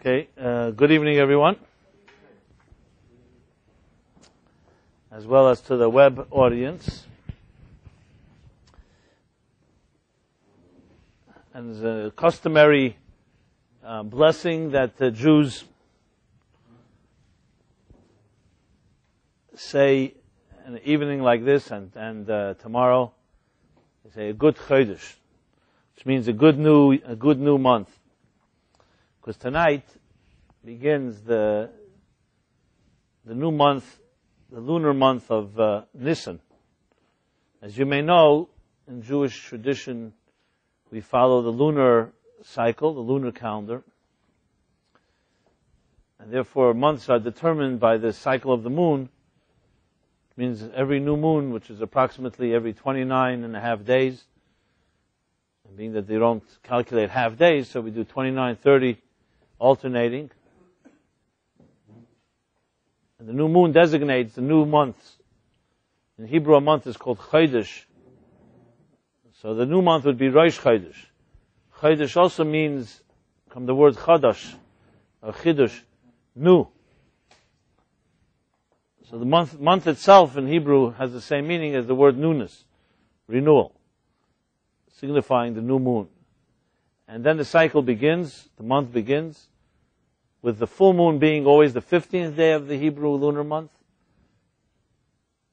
Okay, good evening everyone, as well as to the web audience. And there's a customary blessing that the Jews say in an evening like this and tomorrow. They say a good chodesh, which means a good new month. Because tonight begins the new month, the lunar month of Nisan. As you may know, in Jewish tradition, we follow the lunar cycle, the lunar calendar. And therefore, months are determined by the cycle of the moon. It means every new moon, which is approximately every 29 and a half days, and being that they don't calculate half days, so we do 29, 30, alternating. And the new moon designates the new months. In Hebrew, a month is called chodesh. So the new month would be Rosh Chodesh. Chodesh also means, from the word chadash, or chidush, new. So the month itself in Hebrew has the same meaning as the word newness, renewal, signifying the new moon. And then the cycle begins, the month begins, with the full moon being always the 15th day of the Hebrew lunar month.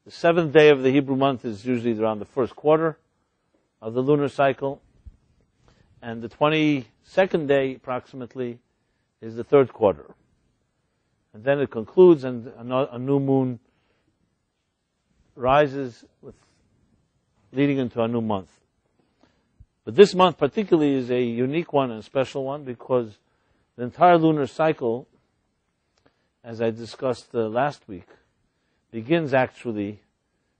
The 7th day of the Hebrew month is usually around the first quarter of the lunar cycle. And the 22nd day, approximately, is the third quarter. And then it concludes and a new moon rises, leading into a new month. But this month particularly is a unique one and a special one because the entire lunar cycle, as I discussed last week, begins actually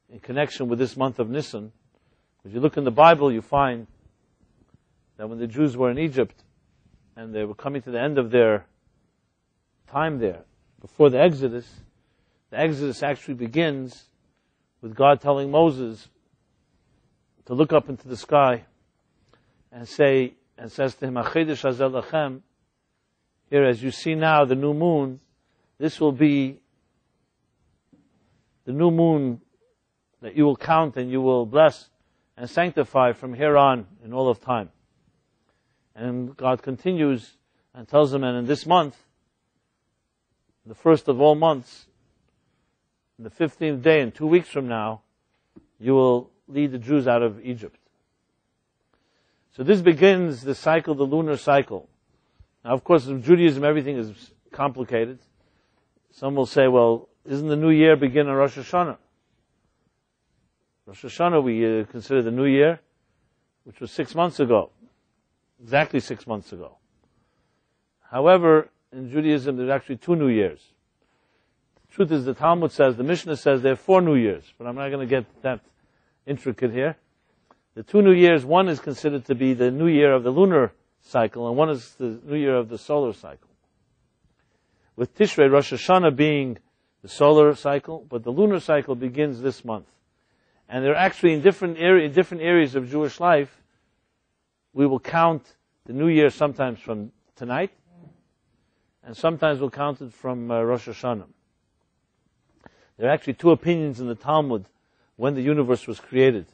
in connection with this month of Nisan. If you look in the Bible, you find that when the Jews were in Egypt and they were coming to the end of their time there, before the Exodus actually begins with God telling Moses to look up into the sky and says to him, "Achedesh hazeh lachem," here, as you see now, the new moon, this will be the new moon that you will count and you will bless and sanctify from here on in all of time. And God continues and tells him, and in this month, the first of all months, the 15th day, and 2 weeks from now, you will lead the Jews out of Egypt. So this begins the cycle, the lunar cycle. Now, of course, in Judaism, everything is complicated. Some will say, well, isn't the new year begin on Rosh Hashanah? Rosh Hashanah, we consider the new year, which was 6 months ago. Exactly 6 months ago. However, in Judaism, there's actually 2 new years. The truth is, the Talmud says, the Mishnah says there are 4 new years, but I'm not going to get that intricate here. The 2 new years, one is considered to be the new year of the lunar cycle, and one is the new year of the solar cycle. With Tishrei, Rosh Hashanah being the solar cycle, but the lunar cycle begins this month. And they're actually in different areas of Jewish life. We will count the new year sometimes from tonight, and sometimes we'll count it from Rosh Hashanah. There are actually 2 opinions in the Talmud when the universe was created.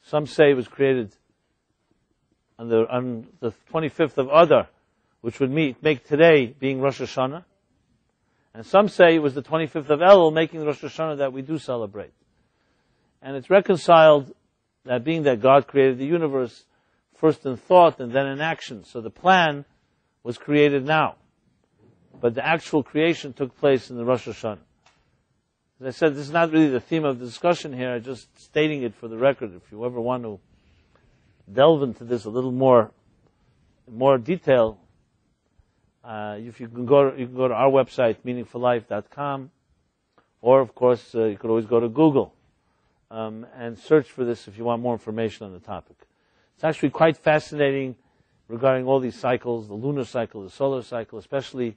Some say it was created on the 25th of Adar, which would make today being Rosh Hashanah. And some say it was the 25th of Elul, making Rosh Hashanah that we do celebrate. And it's reconciled that being that God created the universe first in thought and then in action. So the plan was created now. But the actual creation took place in the Rosh Hashanah. As I said, this is not really the theme of the discussion here. I'm just stating it for the record. If you ever want to delve into this a little more detail, if you can go to our website, meaningfullife.com, or of course you could always go to Google and search for this if you want more information on the topic. It's actually quite fascinating regarding all these cycles, the lunar cycle, the solar cycle, especially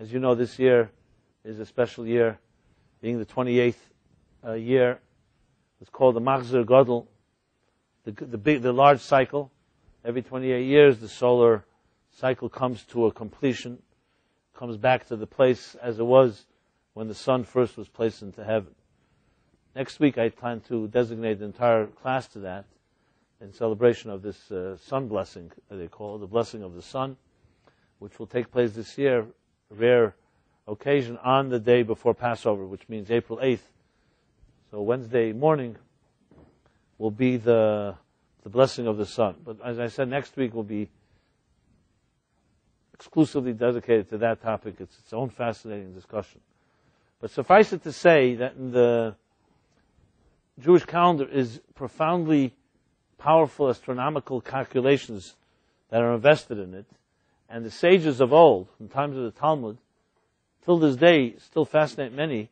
as you know this year is a special year, being the 28th year. It's called the Machzor Gadol, the large cycle. Every 28 years, the solar cycle comes to a completion. comes back to the place as it was when the sun first was placed into heaven. Next week I plan to designate the entire class to that in celebration of this sun blessing, as they call it, the blessing of the sun, which will take place this year, a rare occasion, on the day before Passover, which means April 8th. So Wednesday morning will be the blessing of the sun. But as I said, next week will be exclusively dedicated to that topic. It's its own fascinating discussion. But suffice it to say that in the Jewish calendar is profoundly powerful astronomical calculations that are invested in it. And the sages of old, from times of the Talmud, till this day, still fascinate many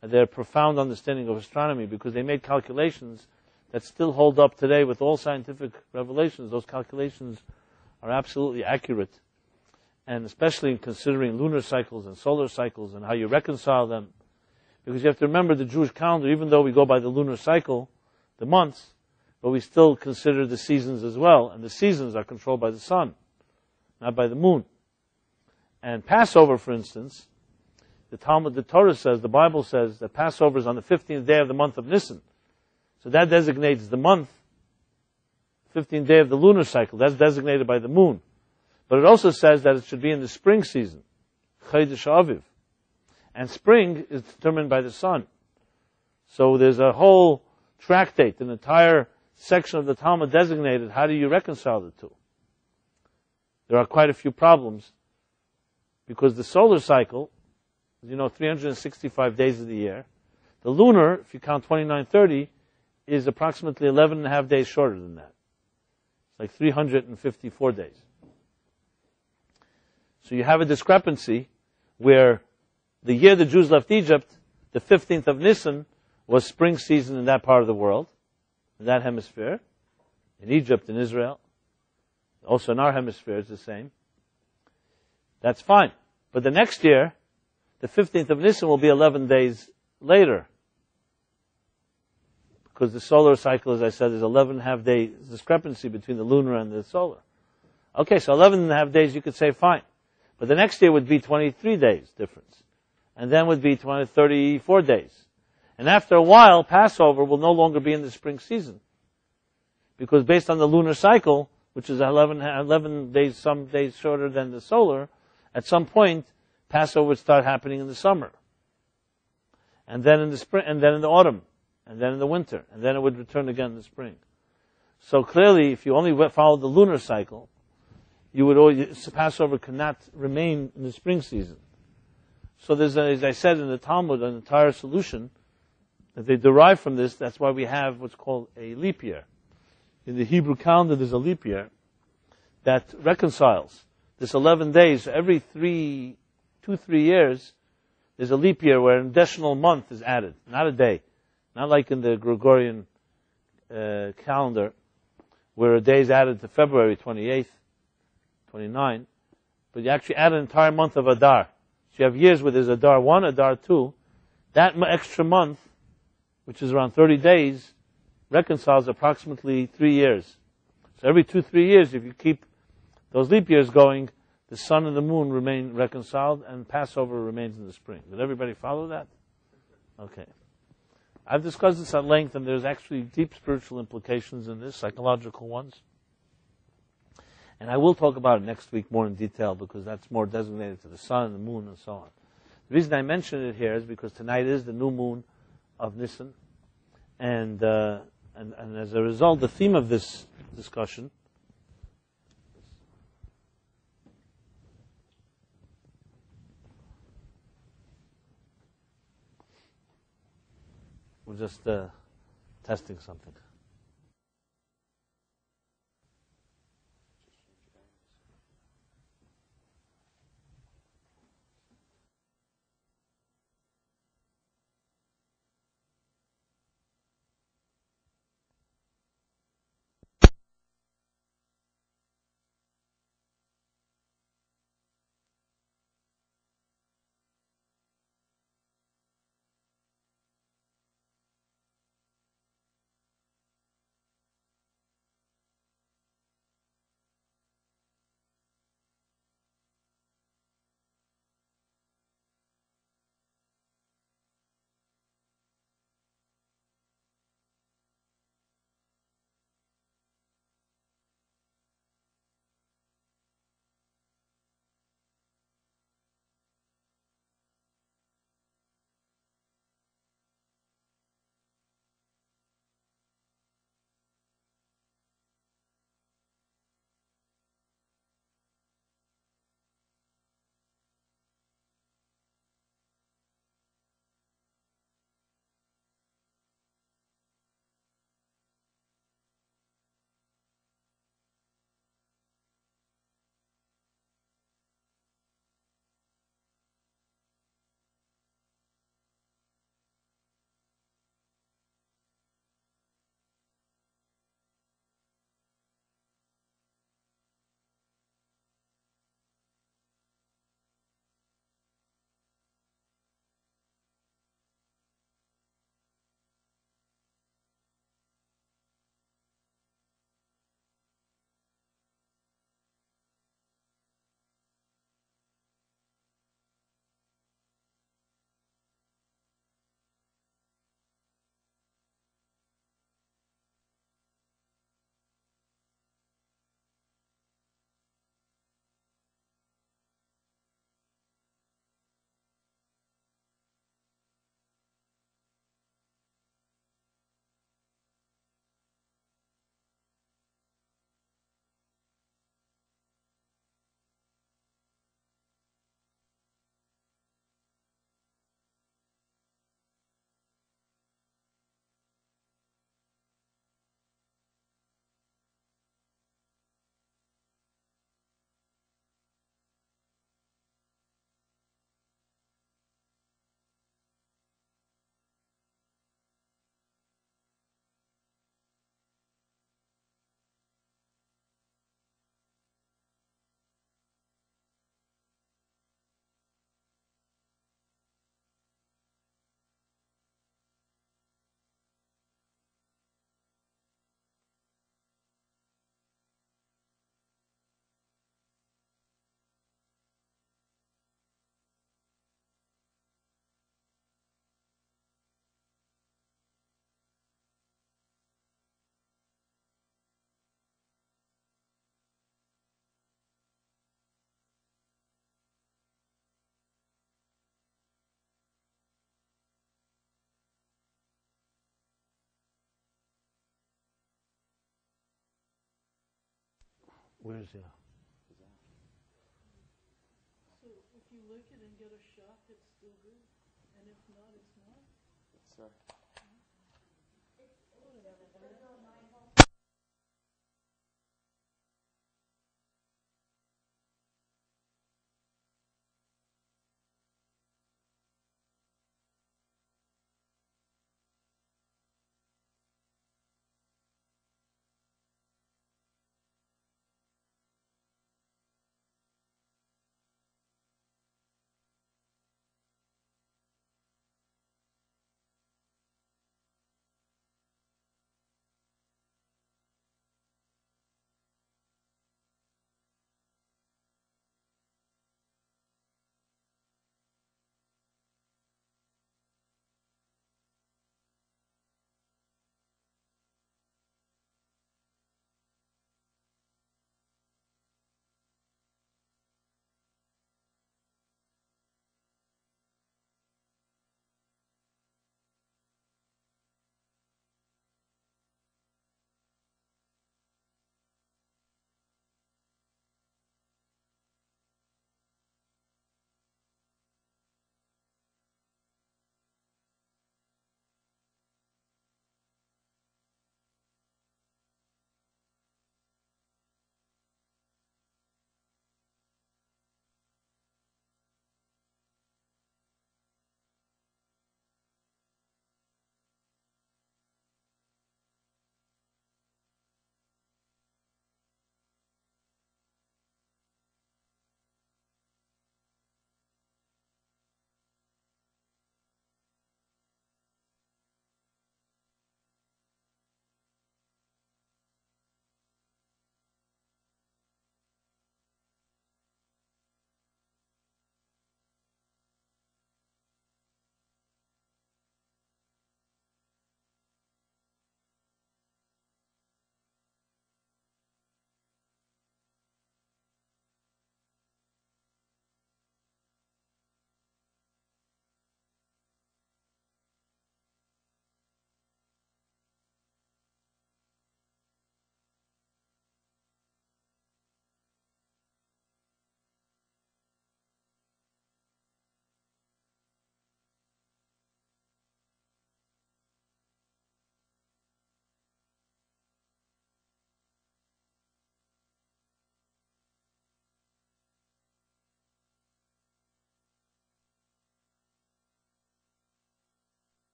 and their profound understanding of astronomy, because they made calculations that still hold up today with all scientific revelations. Those calculations are absolutely accurate. And especially in considering lunar cycles and solar cycles and how you reconcile them. Because you have to remember the Jewish calendar, even though we go by the lunar cycle, the months, but we still consider the seasons as well. And the seasons are controlled by the sun, not by the moon. And Passover, for instance, the Torah says, the Bible says that Passover is on the 15th day of the month of Nisan. So that designates the month, 15th day of the lunar cycle. That's designated by the moon. But it also says that it should be in the spring season, Chodesh Aviv. And spring is determined by the sun. So there's a whole tractate, an entire section of the Talmud designated how do you reconcile the two. There are quite a few problems, because the solar cycle, 365 days of the year. The lunar, if you count 2930, is approximately 11 and a half days shorter than that. It's like 354 days. So you have a discrepancy where the year the Jews left Egypt, the 15th of Nisan, was spring season in that part of the world, in that hemisphere, in Egypt, in Israel. Also in our hemisphere, it's the same. That's fine. But the next year, the 15th of Nisan will be 11 days later. Because the solar cycle, as I said, is 11 and a half day discrepancy between the lunar and the solar. Okay, so 11 and a half days you could say fine. But the next year would be 23 days difference. And then would be 34 days. And after a while, Passover will no longer be in the spring season. Because based on the lunar cycle, which is 11 days, some days shorter than the solar, at some point, Passover would start happening in the summer. And then in the spring, and then in the autumn, and then in the winter, and then it would return again in the spring. So clearly, if you only follow the lunar cycle, Passover cannot remain in the spring season. So there's, as I said in the Talmud, an entire solution that they derive from this. That's why we have what's called a leap year. In the Hebrew calendar, there's a leap year that reconciles this 11 days. Every 3 years, there's a leap year where an additional month is added, not a day. Not like in the Gregorian calendar, where a day is added to February 28th, 29, but you actually add an entire month of Adar. So you have years where there's Adar 1, Adar 2. That extra month, which is around 30 days, reconciles approximately 3 years. So every 2-3 years, if you keep those leap years going, the sun and the moon remain reconciled, and Passover remains in the spring. Did everybody follow that? Okay. I've discussed this at length, and there's actually deep spiritual implications in this, psychological ones. And I will talk about it next week more in detail, because that's more designated to the sun and the moon and so on. The reason I mention it here is because tonight is the new moon of Nisan. And as a result, the theme of this discussion we're just testing something. Where's he? So if you lick it and get a shock, it's still good, and if not, it's not. Sir.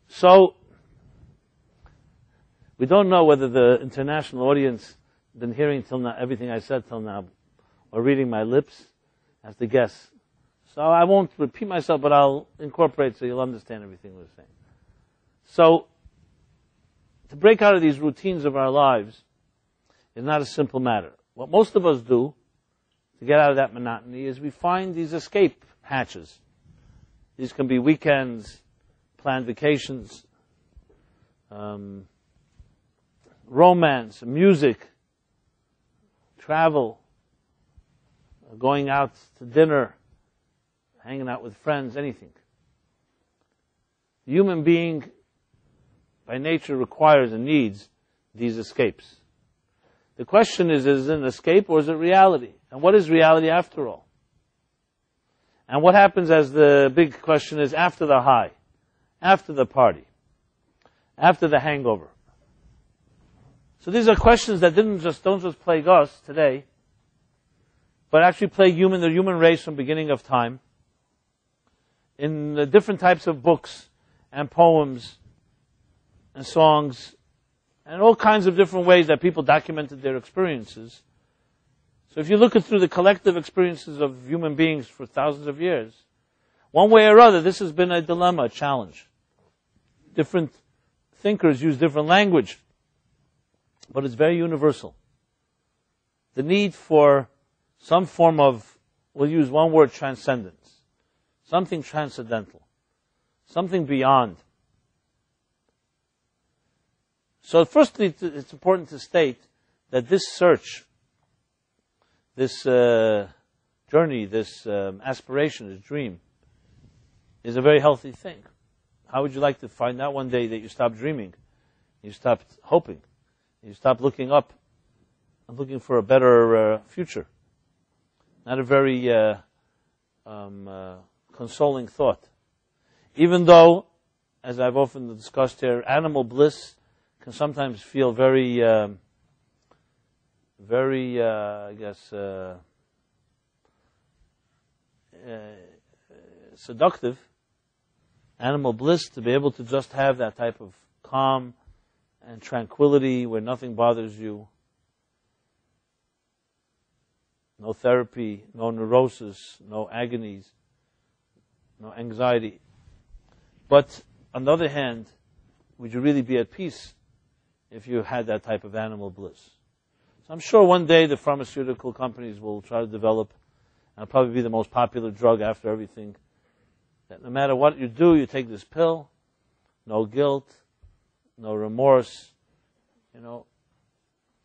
So, we don't know whether the international audience been hearing till now everything I said till now, or reading my lips. I have to guess. So I won't repeat myself, but I'll incorporate so you'll understand everything we're saying. So, to break out of these routines of our lives is not a simple matter. What most of us do to get out of that monotony is we find these escape hatches. These can be weekends, planned vacations, romance, music, travel, going out to dinner, hanging out with friends, anything. The human being, by nature, requires and needs these escapes. The question is it an escape or is it reality? And what is reality after all? And what happens as the big question is after the high, after the party, after the hangover? So these are questions that don't just plague us today, but actually plague the human race from beginning of time. In the different types of books and poems and songs and all kinds of different ways that people documented their experiences. So if you look at through the collective experiences of human beings for thousands of years, one way or other, this has been a dilemma, a challenge. Different thinkers use different language, but it's very universal. The need for some form of, we'll use one word, transcendence. Something transcendental. Something beyond. So firstly, it's important to state that this search, this journey, this aspiration, this dream, is a very healthy thing. How would you like to find out one day that you stopped dreaming, you stopped hoping, you stopped looking up and looking for a better future? Not a very consoling thought. Even though, as I've often discussed here, animal bliss can sometimes feel very, seductive. Animal bliss, to be able to just have that type of calm and tranquility where nothing bothers you. No therapy, no neurosis, no agonies, no anxiety. But on the other hand, would you really be at peace if you had that type of animal bliss? So I'm sure one day the pharmaceutical companies will try to develop, and it'll probably be the most popular drug after everything, that no matter what you do, you take this pill, no guilt, no remorse,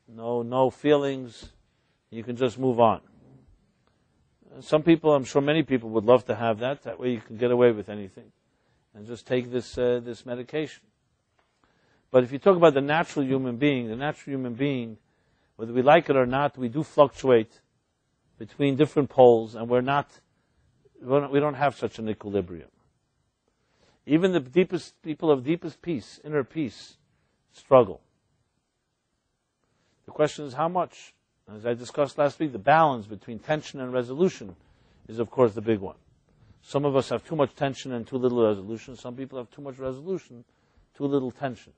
no feelings, you can just move on. Some people, I'm sure many people would love to have that. That way you can get away with anything and just take this medication. But if you talk about the natural human being, whether we like it or not, we do fluctuate between different poles, and we don't have such an equilibrium. Even the deepest people of deepest peace, inner peace, struggle. The question is how much? As I discussed last week, the balance between tension and resolution is, of course, the big one. Some of us have too much tension and too little resolution. Some people have too much resolution, too little tension.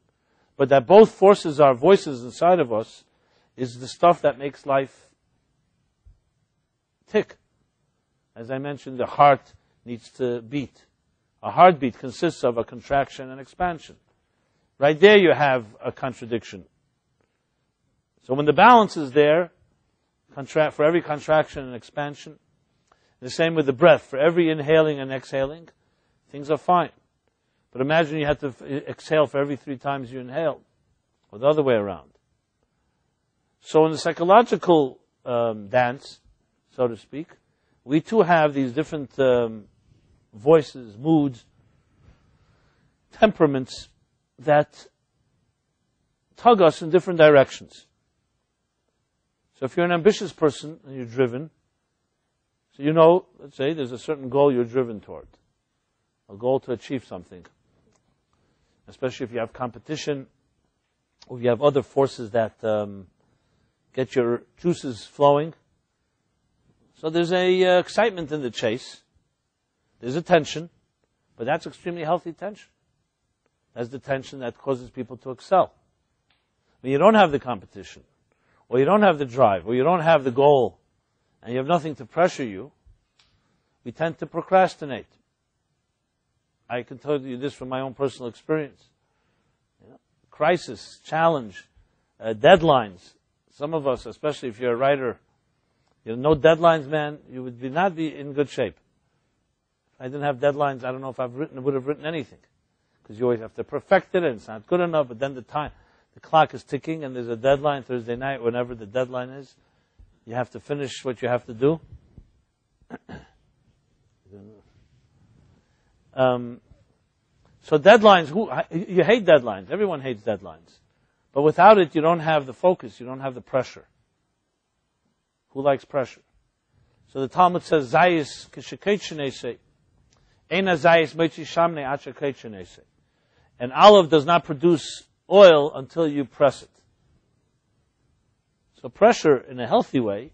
But that both forces are voices inside of us is the stuff that makes life tick. As I mentioned, the heart needs to beat. A heartbeat consists of a contraction and expansion. Right there you have a contradiction. So when the balance is there, for every contraction and expansion, the same with the breath. For every inhaling and exhaling, things are fine. But imagine you had to exhale for every 3 times you inhaled, or the other way around. So in the psychological dance, so to speak, we too have these different voices, moods, temperaments that tug us in different directions. So if you're an ambitious person and you're driven, so let's say there's a certain goal you're driven toward, a goal to achieve something. Especially if you have competition, or if you have other forces that get your juices flowing. So there's a excitement in the chase. There's a tension, but that's extremely healthy tension. That's the tension that causes people to excel. When you don't have the competition, or you don't have the drive, or you don't have the goal, and you have nothing to pressure you, we tend to procrastinate. I can tell you this from my own personal experience. Crisis, challenge, deadlines. Some of us, especially if you're a writer, no deadlines, man, you would not be in good shape. If I didn't have deadlines, I don't know if I would have written anything. Because you always have to perfect it, and it's not good enough, but then the clock is ticking, and there's a deadline Thursday night, whenever the deadline is. You have to finish what you have to do. So deadlines, you hate deadlines. Everyone hates deadlines. But without it, you don't have the focus. You don't have the pressure. Who likes pressure? So the Talmud says, Zayis kisheketchenese, Eina zayis meitzi shamne acheketchenese. An olive does not produce oil until you press it. So pressure, in a healthy way,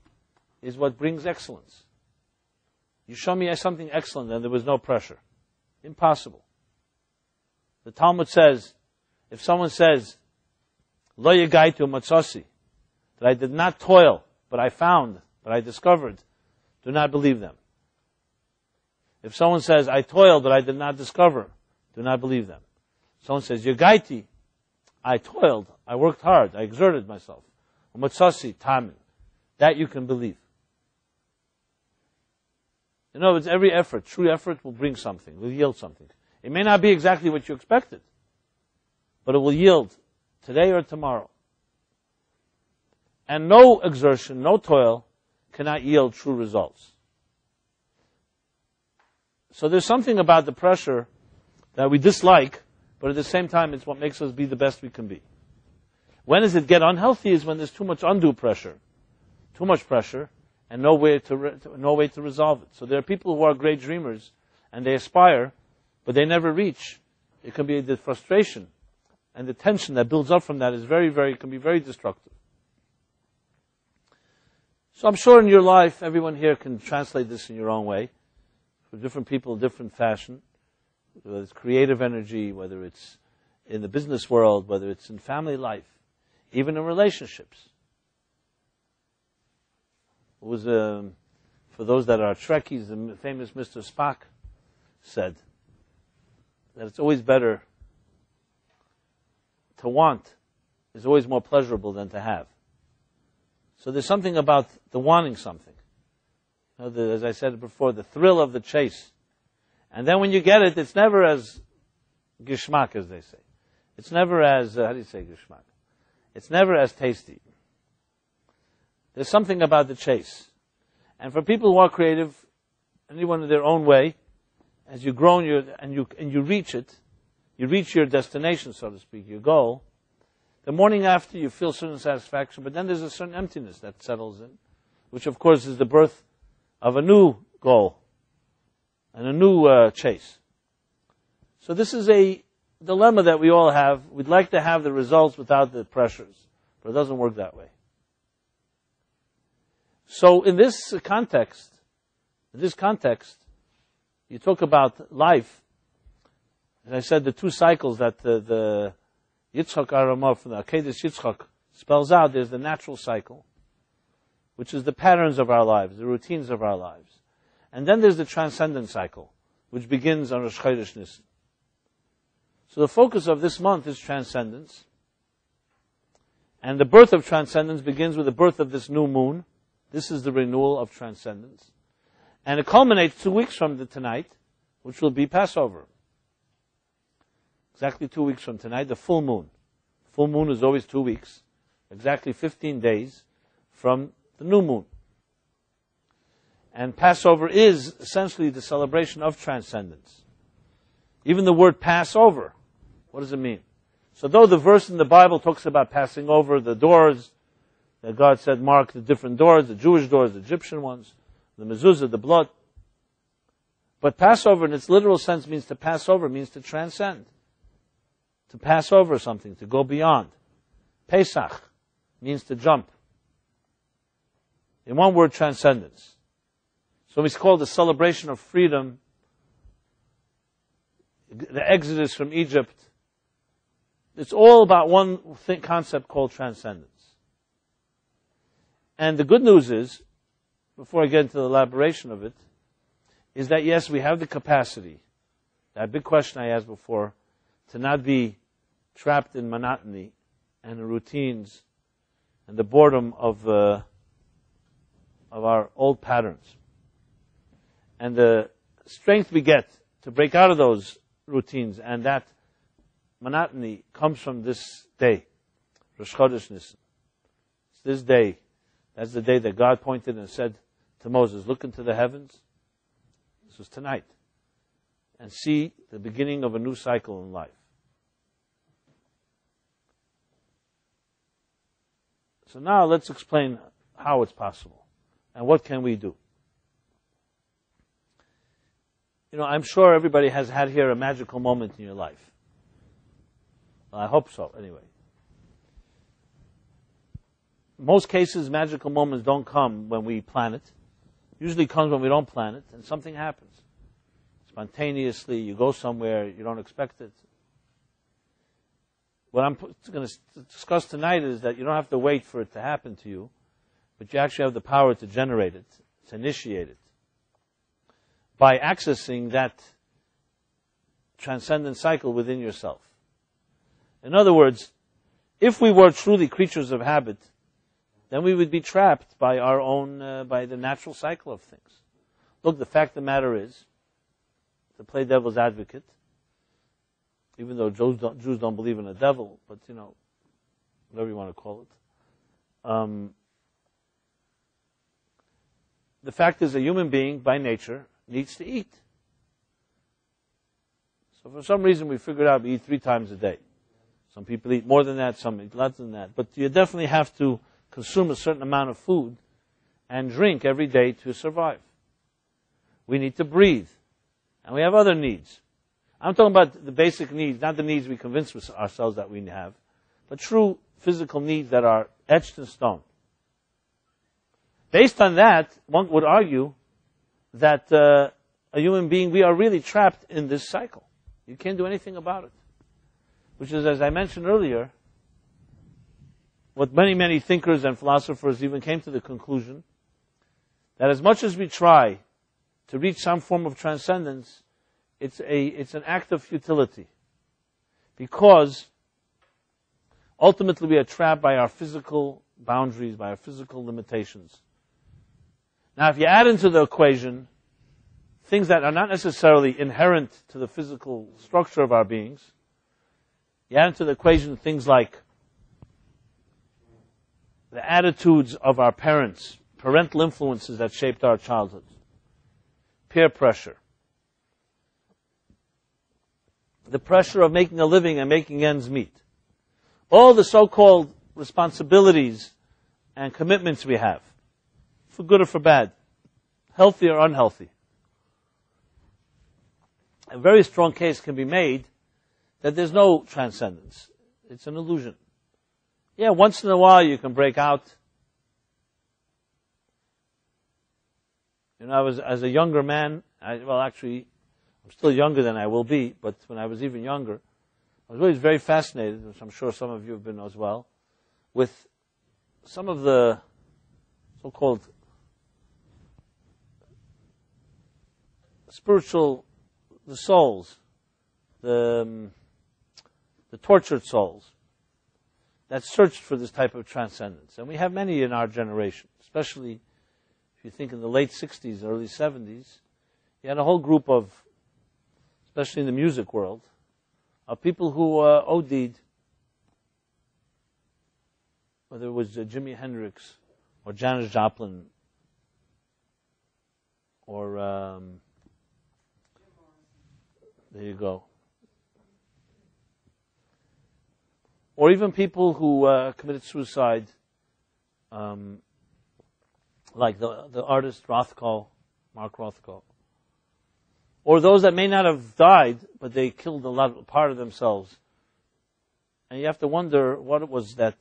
is what brings excellence. You show me something excellent and there was no pressure. Impossible. The Talmud says, if someone says, Lo yagaitu matzasi, that I did not toil, but I found, but I discovered, do not believe them. If someone says, I toiled, but I did not discover, do not believe them. Someone says, Yagaiti, I toiled, I worked hard, I exerted myself. Matzasi, tamin, that you can believe. In other words, every effort, true effort, will bring something, will yield something. It may not be exactly what you expected, but it will yield today or tomorrow. And no exertion, no toil cannot yield true results. So there's something about the pressure that we dislike, but at the same time it's what makes us be the best we can be. When does it get unhealthy is when there's too much undue pressure, too much pressure, and no way to resolve it. So there are people who are great dreamers, and they aspire, but they never reach. It can be the frustration, and the tension that builds up from that is can be very destructive. So I'm sure in your life, everyone here can translate this in your own way. For different people, different fashion. Whether it's creative energy, whether it's in the business world, whether it's in family life, even in relationships. It was, for those that are Trekkies, the famous Mr. Spock said that it's always better to want is always more pleasurable than to have. So there's something about the wanting something. You know, as I said before, the thrill of the chase. And then when you get it, it's never as geschmack, as they say. It's never as, how do you say geschmack? It's never as tasty. There's something about the chase. And for people who are creative, anyone in their own way, as you grow and you reach it, you reach your destination, so to speak, your goal, the morning after you feel certain satisfaction, but then there's a certain emptiness that settles in, which of course is the birth of a new goal and a new chase. So this is a dilemma that we all have. We'd like to have the results without the pressures, but it doesn't work that way. So in this context, you talk about life. As I said, the two cycles that the Yitzchak Aramah from the Akedah Yitzchak spells out, there's the natural cycle, which is the patterns of our lives, the routines of our lives. And then there's the transcendent cycle, which begins on Rosh Chodesh Nisan. So the focus of this month is transcendence. And the birth of transcendence begins with the birth of this new moon. This is the renewal of transcendence. And it culminates 2 weeks from tonight, which will be Passover. Exactly 2 weeks from tonight, the full moon. Full moon is always 2 weeks. Exactly 15 days from the new moon. And Passover is essentially the celebration of transcendence. Even the word Passover, what does it mean? So though the verse in the Bible talks about passing over the doors, that God said mark the different doors, the Jewish doors, the Egyptian ones, the mezuzah, the blood. But Passover in its literal sense means to pass over, means to transcend. To pass over something, to go beyond. Pesach means to jump. In one word, transcendence. So it's called the celebration of freedom, the exodus from Egypt. It's all about one concept called transcendence. And the good news is, before I get into the elaboration of it, is that yes, we have the capacity, that big question I asked before, to not be trapped in monotony and the routines and the boredom of our old patterns. And the strength we get to break out of those routines and that monotony comes from this day, Rosh Chodesh Nisan. It's this day. That's the day that God pointed and said to Moses, look into the heavens. This was tonight. And see the beginning of a new cycle in life. So now let's explain how it's possible and what can we do. You know, I'm sure everybody has had here a magical moment in your life. Well, I hope so, anyway. In most cases, magical moments don't come when we plan it. Usually comes when we don't plan it, and something happens. Spontaneously, you go somewhere, you don't expect it. what I'm going to discuss tonight is that you don't have to wait for it to happen to you, but you actually have the power to generate it, to initiate it, by accessing that transcendent cycle within yourself. In other words, if we were truly creatures of habit, then we would be trapped by our own, by the natural cycle of things. Look, the fact of the matter is, to play devil's advocate, even though Jews don't believe in a devil, but whatever you want to call it. The fact is, a human being, by nature, needs to eat. So for some reason, we figured out we eat 3 times a day. Some people eat more than that, some eat less than that. But you definitely have to consume a certain amount of food and drink every day to survive. We need to breathe. And we have other needs. I'm talking about the basic needs, not the needs we convince ourselves that we have, but true physical needs that are etched in stone. Based on that, one would argue that a human being, we are really trapped in this cycle. You can't do anything about it. Which is, as I mentioned earlier, what many thinkers and philosophers even came to the conclusion, that as much as we try to reach some form of transcendence, it's an act of futility. Because ultimately we are trapped by our physical boundaries, by our physical limitations. Now, if you add into the equation things that are not necessarily inherent to the physical structure of our beings, you add into the equation things like the attitudes of our parents, parental influences that shaped our childhoods, peer pressure, the pressure of making a living and making ends meet, all the so-called responsibilities and commitments we have, for good or for bad, healthy or unhealthy. A very strong case can be made that there's no transcendence. It's an illusion. Yeah, once in a while you can break out. As a younger man, I'm still younger than I will be, but when I was even younger, I was always very fascinated, which I'm sure some of you have been as well, with some of the so-called spiritual, the souls, the tortured souls that searched for this type of transcendence. And we have many in our generation, especially if you think in the late 60s, early 70s, you had a whole group of, especially in the music world, of people who OD'd, whether it was Jimi Hendrix or Janis Joplin or there you go. Or even people who committed suicide, like the artist Rothko, Mark Rothko. Or those that may not have died, but they killed part of themselves. And you have to wonder what was this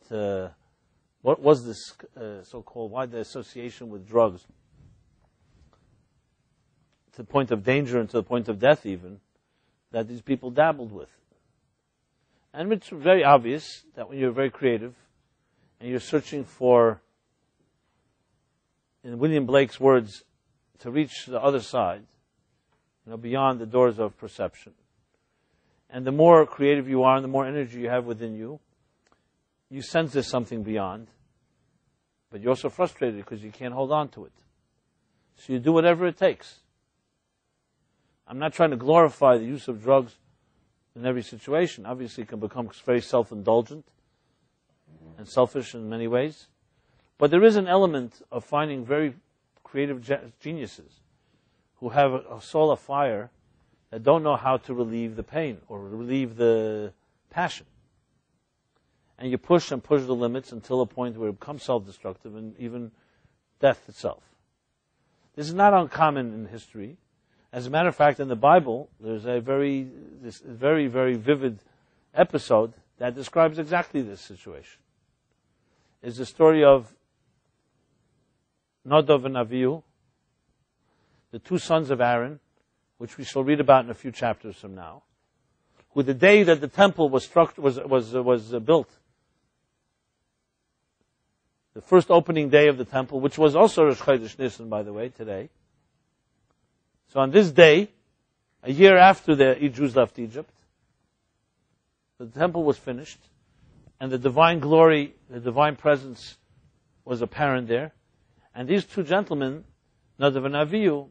so-called, why the association with drugs, to the point of danger and to the point of death even, that these people dabbled with. And it's very obvious that when you're very creative and you're searching for, in William Blake's words, to reach the other side, beyond the doors of perception. And the more creative you are and the more energy you have within you, you sense there's something beyond, but you're also frustrated because you can't hold on to it. So you do whatever it takes. I'm not trying to glorify the use of drugs in every situation. Obviously, it can become very self-indulgent and selfish in many ways. But there is an element of finding very creative geniuses who have a soul afire that don't know how to relieve the pain or relieve the passion. And you push and push the limits until a point where it becomes self-destructive and even death itself. This is not uncommon in history. As a matter of fact, in the Bible, there's this very, very vivid episode that describes exactly this situation. It's the story of Nadav and Avihu, the 2 sons of Aaron, which we shall read about in a few chapters from now, who the day that the temple was built, the first opening day of the temple, which was also Rosh Chodesh Nisan, by the way, today. So on this day, a year after the Jews left Egypt, the temple was finished, and the divine glory, the divine presence was apparent there. And these two gentlemen, Nadav and Avihu,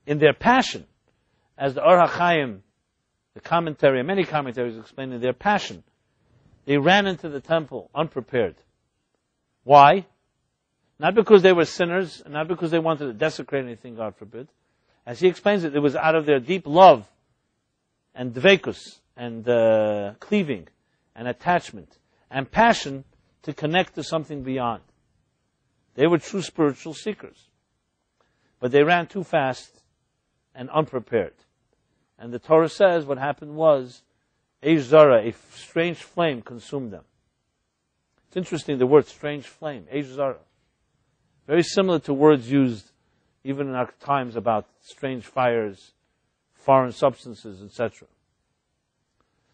in their passion, as the Or HaChaim, the commentary, many commentaries explain in their passion, they ran into the temple unprepared. Why? Not because they were sinners, and not because they wanted to desecrate anything, God forbid. As he explains it, it was out of their deep love and dvekus and cleaving and attachment and passion to connect to something beyond. They were true spiritual seekers. But they ran too fast and unprepared. And the Torah says what happened was, Eish Zara, a strange flame consumed them. It's interesting, the word strange flame, Eish Zara. Very similar to words used even in our times about strange fires, foreign substances, etc.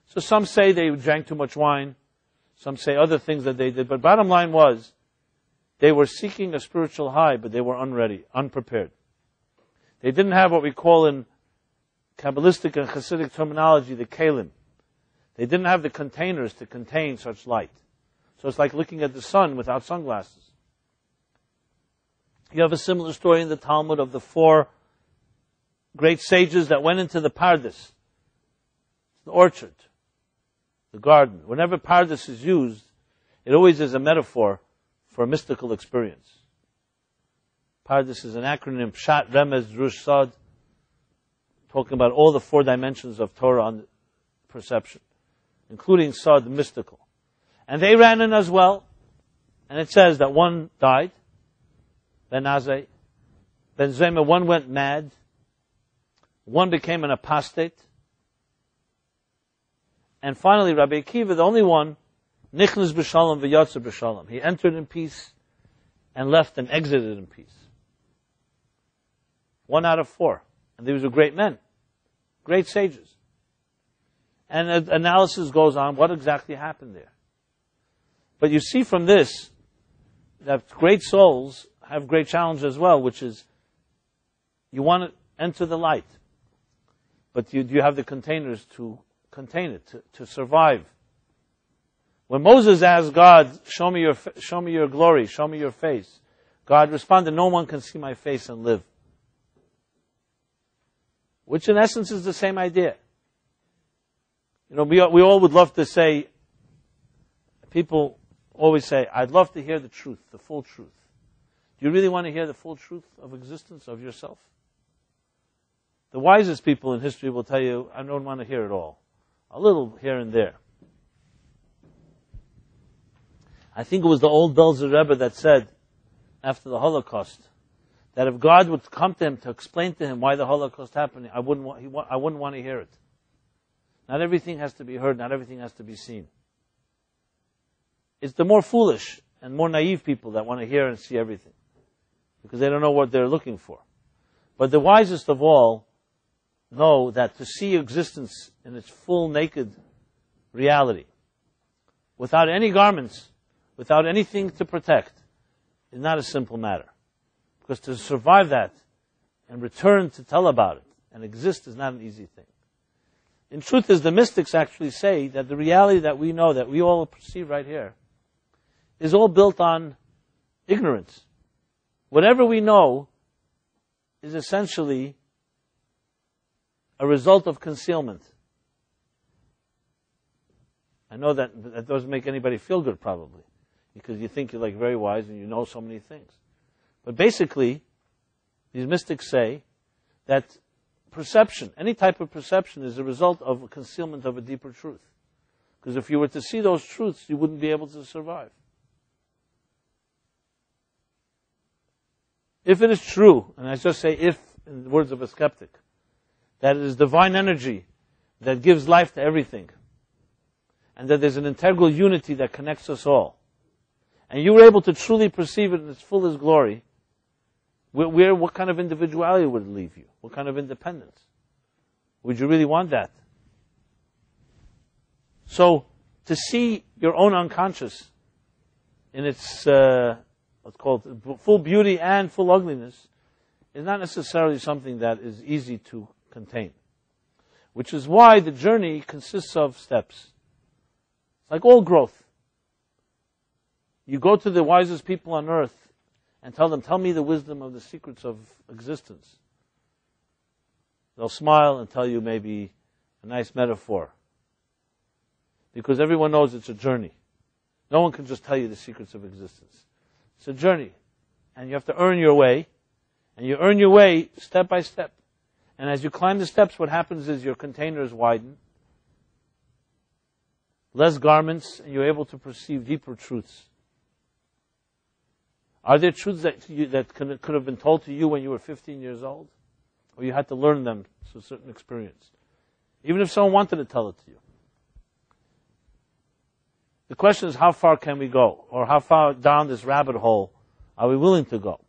So some say they drank too much wine. Some say other things that they did. But bottom line was, they were seeking a spiritual high, but they were unready, unprepared. They didn't have what we call in Kabbalistic and Hasidic terminology, the kalim. They didn't have the containers to contain such light. So it's like looking at the sun without sunglasses. You have a similar story in the Talmud of the 4 great sages that went into the Pardes, the orchard, the garden. Whenever Pardes is used, it always is a metaphor for a mystical experience. Pardes is an acronym, Pshat, Remez, Drush, Sod, talking about all the 4 dimensions of Torah on perception, including Sod, the mystical. And they ran in as well, and it says that one died, Ben Azai, Ben Zema, one went mad, one became an apostate, and finally Rabbi Akiva, the only one, Nichnas b'shalom v'yotzer b'shalom. He entered in peace and left and exited in peace. 1 out of 4. And these were great men, great sages. And analysis goes on, what exactly happened there? But you see from this that great souls have great challenge as well, which is you want to enter the light, but do you have the containers to contain it, to survive? When Moses asked God, show me your glory, show me your face, God responded, no one can see my face and live. Which in essence is the same idea. You know, we all would love to say, people always say, I'd love to hear the truth, the full truth. Do you really want to hear the full truth of existence, of yourself? The wisest people in history will tell you, I don't want to hear it all. A little here and there. I think it was the old Belzer Rebbe that said, after the Holocaust, that if God would come to him to explain to him why the Holocaust happened, I wouldn't want to hear it. Not everything has to be heard, not everything has to be seen. It's the more foolish and more naive people that want to hear and see everything, because they don't know what they're looking for. But the wisest of all know that to see existence in its full naked reality, without any garments, without anything to protect, is not a simple matter. Because to survive that and return to tell about it and exist is not an easy thing. In truth, as the mystics actually say, that the reality that we know, that we all perceive right here, is all built on ignorance. Whatever we know is essentially a result of concealment. I know that doesn't make anybody feel good, probably, because you think you're like very wise and you know so many things. But basically, these mystics say that perception, any type of perception, is a result of a concealment of a deeper truth. Because if you were to see those truths, you wouldn't be able to survive. If it is true, and I just say if, in the words of a skeptic, that it is divine energy that gives life to everything, and that there's an integral unity that connects us all, and you were able to truly perceive it in its fullest glory, what kind of individuality would it leave you? What kind of independence? Would you really want that? So, to see your own unconscious in its, what's called full beauty and full ugliness, is not necessarily something that is easy to contain. Which is why the journey consists of steps. It's like all growth. You go to the wisest people on earth and tell them, tell me the wisdom of the secrets of existence. They'll smile and tell you maybe a nice metaphor. Because everyone knows it's a journey. No one can just tell you the secrets of existence. It's a journey. And you have to earn your way. And you earn your way step by step. And as you climb the steps, what happens is your containers widen. Less garments, and you're able to perceive deeper truths. Are there truths that could have been told to you when you were 15 years old? Or you had to learn them through a certain experience? Even if someone wanted to tell it to you. The question is, how far can we go? Or how far down this rabbit hole are we willing to go?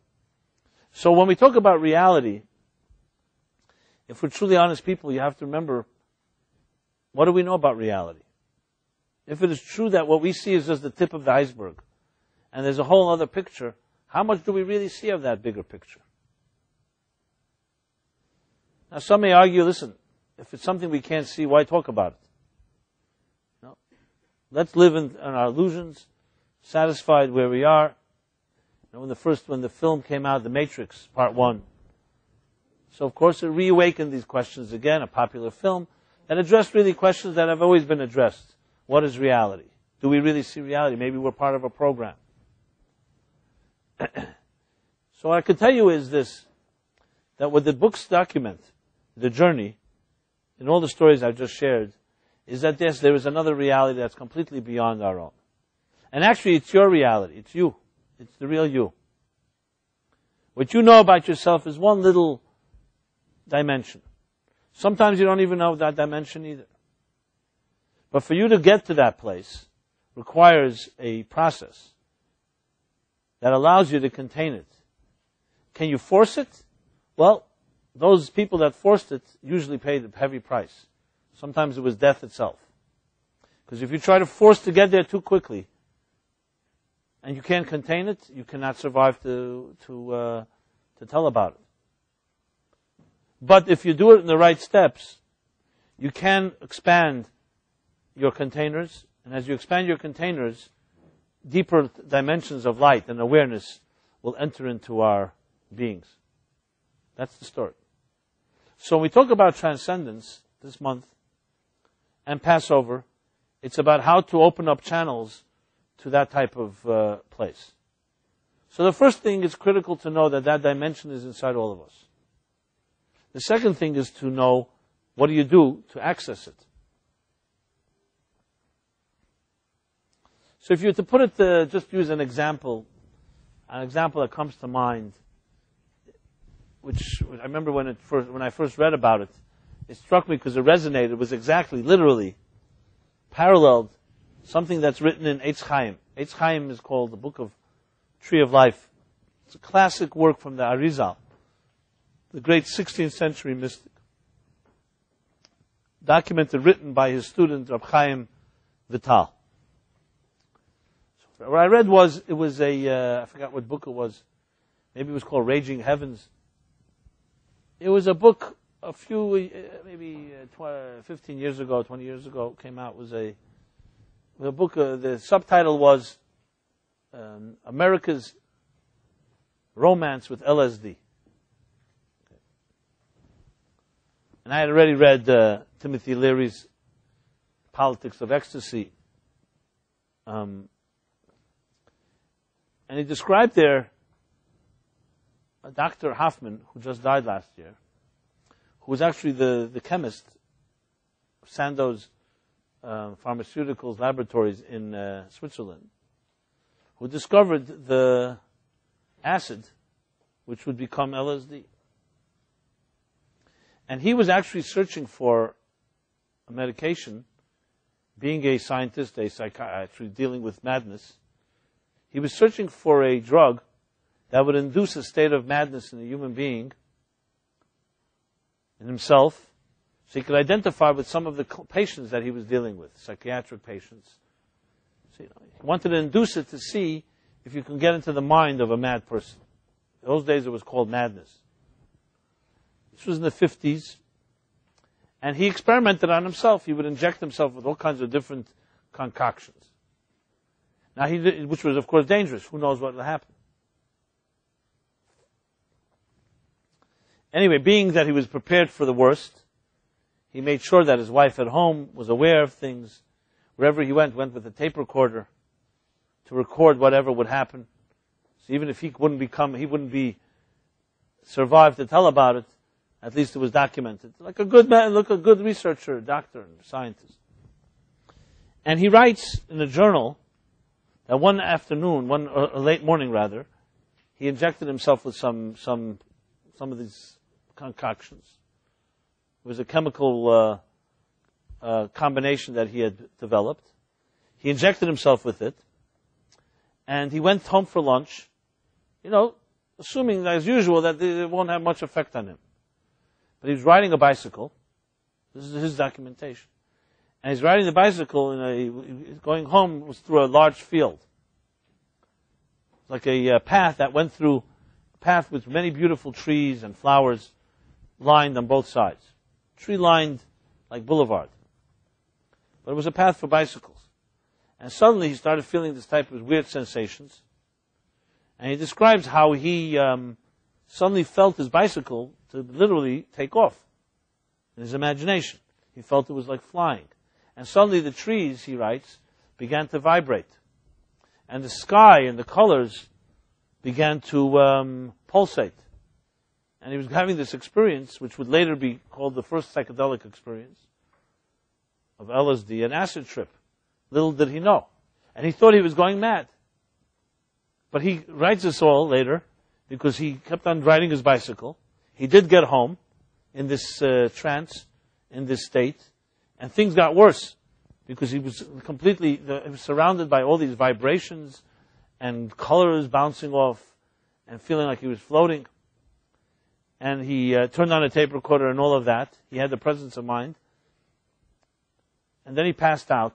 So when we talk about reality, if we're truly honest people, you have to remember, what do we know about reality? If it is true that what we see is just the tip of the iceberg, and there's a whole other picture, how much do we really see of that bigger picture? Now some may argue, listen, if it's something we can't see, why talk about it? No. Let's live in our illusions, satisfied where we are. When the film came out, The Matrix, Part 1. So of course it reawakened these questions again, a popular film that addressed really questions that have always been addressed. What is reality? Do we really see reality? Maybe we're part of a program. So what I can tell you is this, that what the books document, the journey, in all the stories I've just shared, is that yes, there is another reality that's completely beyond our own. And actually it's your reality, it's you. It's the real you. What you know about yourself is one little dimension. Sometimes you don't even know that dimension either. But for you to get to that place requires a process that allows you to contain it. Can you force it? Well, those people that forced it usually paid a heavy price. Sometimes it was death itself. Because if you try to force to get there too quickly, and you can't contain it, you cannot survive to tell about it. But if you do it in the right steps, you can expand your containers, and as you expand your containers, deeper dimensions of light and awareness will enter into our beings. That's the story. So when we talk about transcendence this month and Passover, it's about how to open up channels to that type of place. So the first thing is critical to know that that dimension is inside all of us. The second thing is to know what do you do to access it. So if you were to put it, just use an example that comes to mind, which I remember when I first read about it, it struck me because it resonated. It was exactly, literally, paralleled something that's written in Eitz Chaim. Eitz Chaim is called the Book of Tree of Life. It's a classic work from the Arizal, the great 16th century mystic. Documented, written by his student, Rabbi Chaim Vital. So what I read was, it was I forgot what book it was. Maybe it was called Raging Heavens. It was a book a few, maybe 15 years ago, 20 years ago, came out. It was a book, the subtitle was America's Romance with LSD. And I had already read Timothy Leary's Politics of Ecstasy. And he described there Dr. Hoffman, who just died last year, who was actually the chemist of Sandoz Pharmaceuticals Laboratories in Switzerland, who discovered the acid which would become LSD. And he was actually searching for a medication, being a scientist, a psychiatrist dealing with madness. He was searching for a drug that would induce a state of madness in a human being, in himself, So he could identify with some of the patients that he was dealing with, psychiatric patients. So, he wanted to induce it to see if you can get into the mind of a mad person. In those days it was called madness. This was in the 50s. And he experimented on himself. He would inject himself with all kinds of different concoctions. Now, which was, of course, dangerous. Who knows what will happen? Anyway, being that he was prepared for the worst, he made sure that his wife at home was aware of things. Wherever he went with a tape recorder to record whatever would happen. So even if he wouldn't be survived to tell about it, at least it was documented. Like a good man, a good researcher, doctor, and scientist. And he writes in a journal that one afternoon, a late morning rather, he injected himself with some of these concoctions. It was a chemical combination that he had developed. He injected himself with it, and he went home for lunch, assuming as usual that it won't have much effect on him. But he was riding a bicycle. This is his documentation. And he's riding the bicycle, and going home was through a large field. Like a path that went through, a path with many beautiful trees and flowers lined on both sides. Tree lined like boulevard. But it was a path for bicycles. And suddenly he started feeling this type of weird sensations. And he describes how he suddenly felt his bicycle to literally take off in his imagination. He felt it was like flying. And suddenly the trees, he writes, began to vibrate. And the sky and the colors began to pulsate. And he was having this experience, which would later be called the first psychedelic experience of LSD, an acid trip. Little did he know. And he thought he was going mad. But he writes this all later because he kept on riding his bicycle. He did get home in this trance, in this state, and things got worse because he was he was surrounded by all these vibrations and colors bouncing off and feeling like he was floating. And he turned on a tape recorder and all of that. He had the presence of mind. And then he passed out.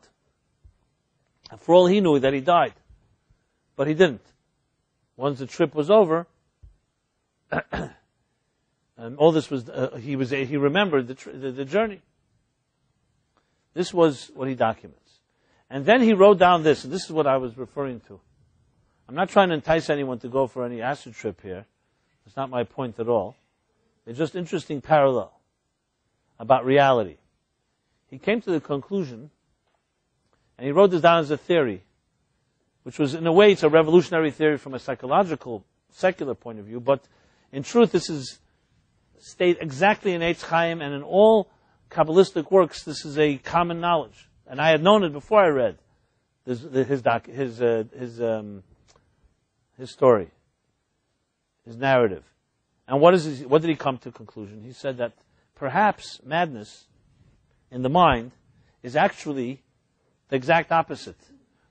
And for all he knew, that he died. But he didn't. Once the trip was over, and all this was, he remembered the journey. This was what he documents. And then he wrote down this, and this is what I was referring to. I'm not trying to entice anyone to go for any acid trip here. That's not my point at all. It's just interesting parallel about reality. He came to the conclusion, and he wrote this down as a theory, which was, in a way, it's a revolutionary theory from a psychological, secular point of view, but in truth, this is stated exactly in Eitz Chaim, and in all Kabbalistic works, this is a common knowledge. And I had known it before I read his story, his narrative. And what did he come to conclusion? He said that perhaps madness in the mind is actually the exact opposite.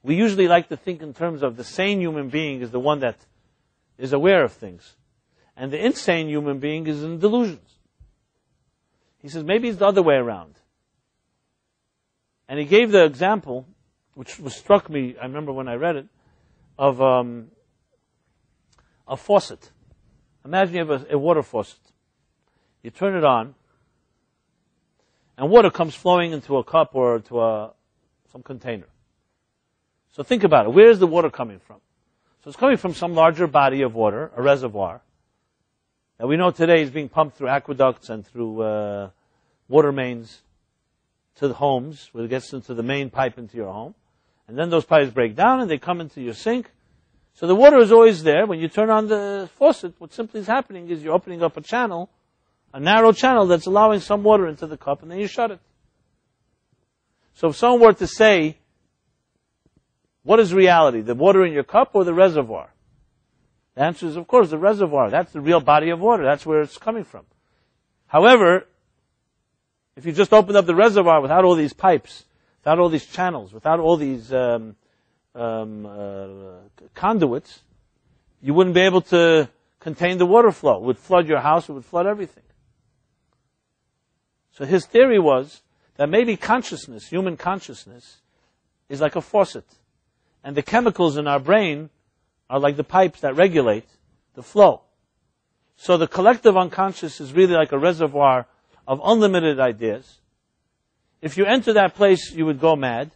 We usually like to think in terms of the sane human being is the one that is aware of things. And the insane human being is in delusions. He says maybe it's the other way around. And he gave the example, which struck me, I remember when I read it, of a faucet. Imagine you have a water faucet. You turn it on, and water comes flowing into a cup or to some container. So think about it. Where is the water coming from? So it's coming from some larger body of water, a reservoir, that we know today is being pumped through aqueducts and through water mains to the homes, where it gets into the main pipe into your home. And then those pipes break down and they come into your sink. So the water is always there. When you turn on the faucet, what simply is happening is you're opening up a channel, a narrow channel that's allowing some water into the cup, and then you shut it. So if someone were to say, what is reality, the water in your cup or the reservoir? The answer is, of course, the reservoir. That's the real body of water. That's where it's coming from. However, if you just opened up the reservoir without all these pipes, without all these channels, without all these conduits, you wouldn't be able to contain the water flow. It would flood your house. It would flood everything. So his theory was that maybe consciousness, human consciousness, is like a faucet. And the chemicals in our brain are like the pipes that regulate the flow. So the collective unconscious is really like a reservoir of unlimited ideas. If you enter that place, you would go mad.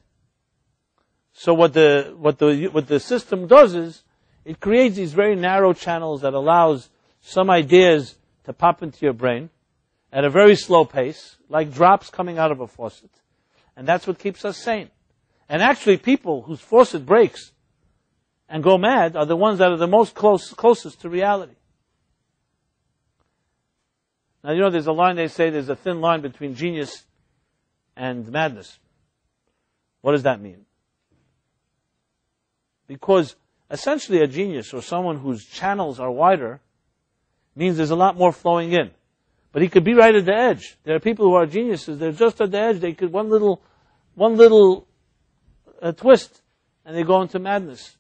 So what the system does is, it creates these very narrow channels that allows some ideas to pop into your brain at a very slow pace, like drops coming out of a faucet. And that's what keeps us sane. And actually people whose faucet breaks and go mad are the ones that are the most closest to reality. Now, you know, there's a line, they say there's a thin line between genius and madness. What does that mean? Because essentially a genius, or someone whose channels are wider, means there's a lot more flowing in. But he could be right at the edge. There are people who are geniuses, they're just at the edge, they could one little twist, and they go into madness.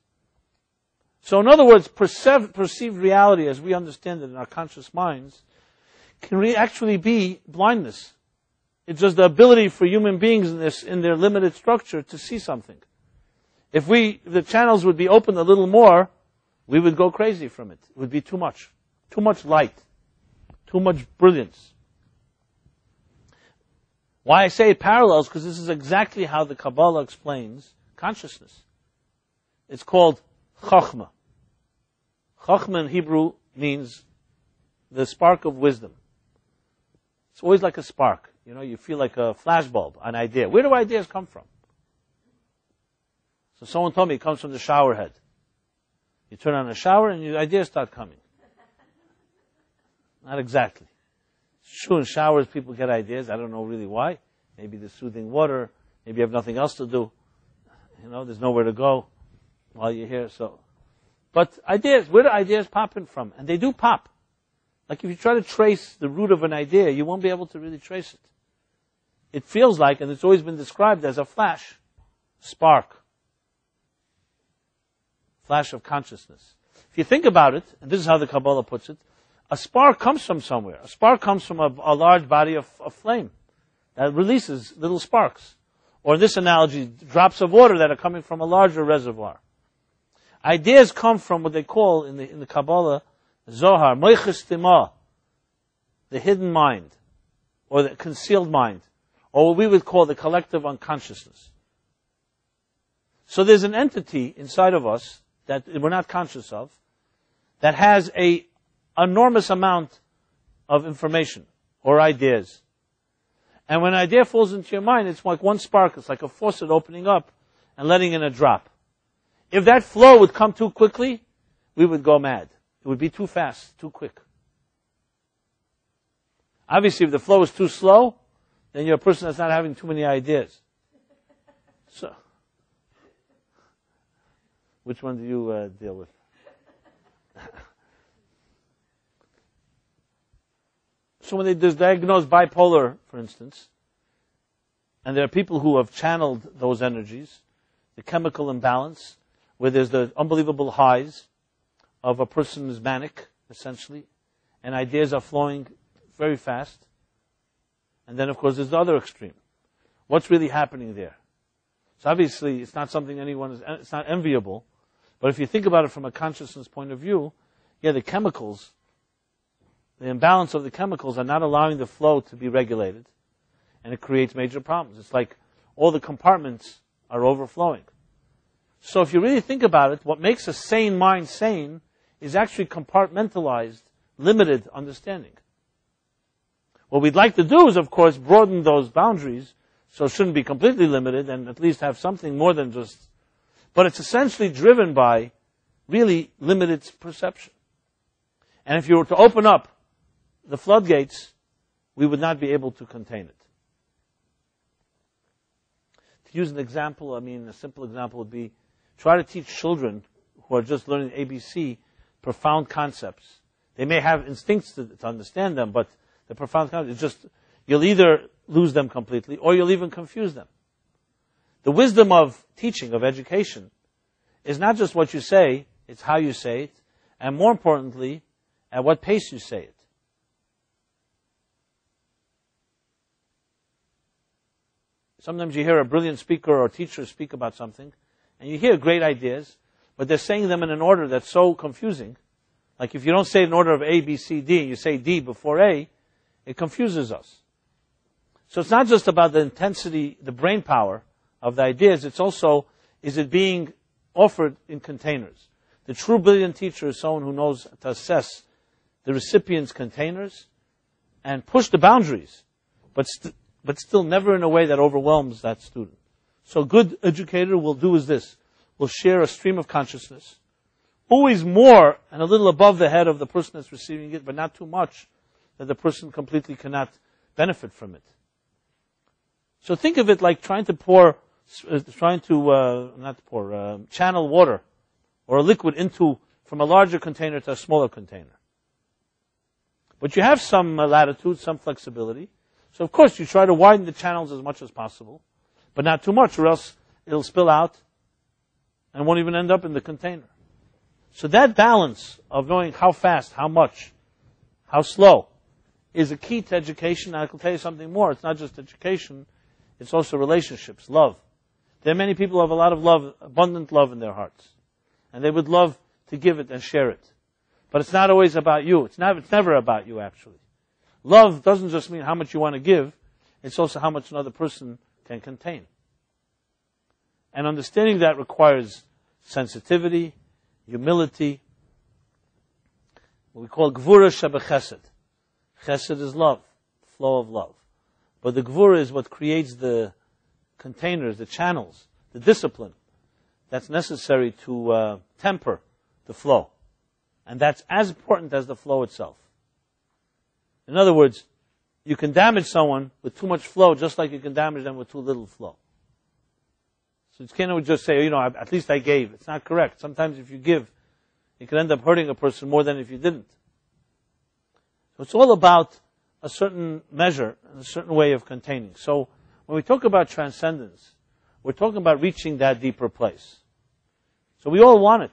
So in other words, perceived reality as we understand it in our conscious minds can actually be blindness. It's just the ability for human beings in their limited structure to see something. If the channels would be opened a little more, we would go crazy from it. It would be too much light, too much brilliance. Why I say it parallels, because this is exactly how the Kabbalah explains consciousness. It's called Chokhmah. Chokhmah in Hebrew means the spark of wisdom. It's always like a spark. You know, you feel like a flashbulb, an idea. Where do ideas come from? So someone told me it comes from the shower head. You turn on a shower and your ideas start coming. Not exactly. It's true, in showers people get ideas. I don't know really why. Maybe the soothing water. Maybe you have nothing else to do. You know, there's nowhere to go while you're here. But ideas, where do ideas pop in from? And they do pop. Like if you try to trace the root of an idea, you won't be able to really trace it. It feels like, and it's always been described as a flash, spark. Flash of consciousness. If you think about it, and this is how the Kabbalah puts it, a spark comes from somewhere. A spark comes from a large body of flame that releases little sparks. Or in this analogy, drops of water that are coming from a larger reservoir. Ideas come from what they call in the Kabbalah, Zohar, Moiches Timah, the hidden mind, or the concealed mind, or what we would call the collective unconsciousness. So there's an entity inside of us that we're not conscious of, that has an enormous amount of information or ideas. And when an idea falls into your mind, it's like one spark, it's like a faucet opening up and letting in a drop. If that flow would come too quickly, we would go mad. It would be too fast, too quick. Obviously, if the flow is too slow, then you're a person that's not having too many ideas. So, which one do you deal with? So when they diagnose bipolar, for instance, and there are people who have channeled those energies, the chemical imbalance, where there's the unbelievable highs of a person who's manic, essentially, and ideas are flowing very fast. And then, of course, there's the other extreme. What's really happening there? So obviously, it's not something it's not enviable, but if you think about it from a consciousness point of view, the chemicals, the imbalance of the chemicals are not allowing the flow to be regulated, and it creates major problems. It's like all the compartments are overflowing. So if you really think about it, what makes a sane mind sane is actually compartmentalized, limited understanding. What we'd like to do is, of course, broaden those boundaries, so it shouldn't be completely limited, and at least have something more than just... But it's essentially driven by really limited perception. And if you were to open up the floodgates, we would not be able to contain it. To use an example, a simple example would be, try to teach children who are just learning ABC profound concepts. They may have instincts to understand them, but the profound concept is just, you'll either lose them completely or you'll even confuse them. The wisdom of teaching, of education, is not just what you say, it's how you say it, and more importantly, at what pace you say it. sometimes you hear a brilliant speaker or teacher speak about something, and you hear great ideas, but they're saying them in an order that's so confusing. Like if you don't say it in order of A, B, C, D, and you say D before A, it confuses us. So it's not just about the intensity, the brain power of the ideas, it's also, is it being offered in containers? The true brilliant teacher is someone who knows to assess the recipient's containers and push the boundaries, but still never in a way that overwhelms that student. So a good educator will do is this, will share a stream of consciousness, always more and a little above the head of the person that's receiving it, but not too much that the person completely cannot benefit from it. So think of it like trying to channel water or a liquid from a larger container to a smaller container. But you have some latitude, some flexibility. So of course you try to widen the channels as much as possible, but not too much or else it'll spill out and won't even end up in the container. So that balance of knowing how fast, how much, how slow is a key to education. And I can tell you something more. It's not just education. It's also relationships, love. There are many people who have a lot of love, abundant love in their hearts. And they would love to give it and share it. But it's not always about you. It's never about you, actually. Love doesn't just mean how much you want to give. It's also how much another person can contain. And understanding that requires sensitivity, humility. What we call gvura shebechesed. Chesed is love, flow of love. But the gvura is what creates the containers, the channels, the discipline that's necessary to temper the flow. And that's as important as the flow itself. In other words, you can damage someone with too much flow just like you can damage them with too little flow. So you can't just say, at least I gave. It's not correct. Sometimes if you give, you can end up hurting a person more than if you didn't. So it's all about a certain measure and a certain way of containing. So when we talk about transcendence, we're talking about reaching that deeper place. So we all want it.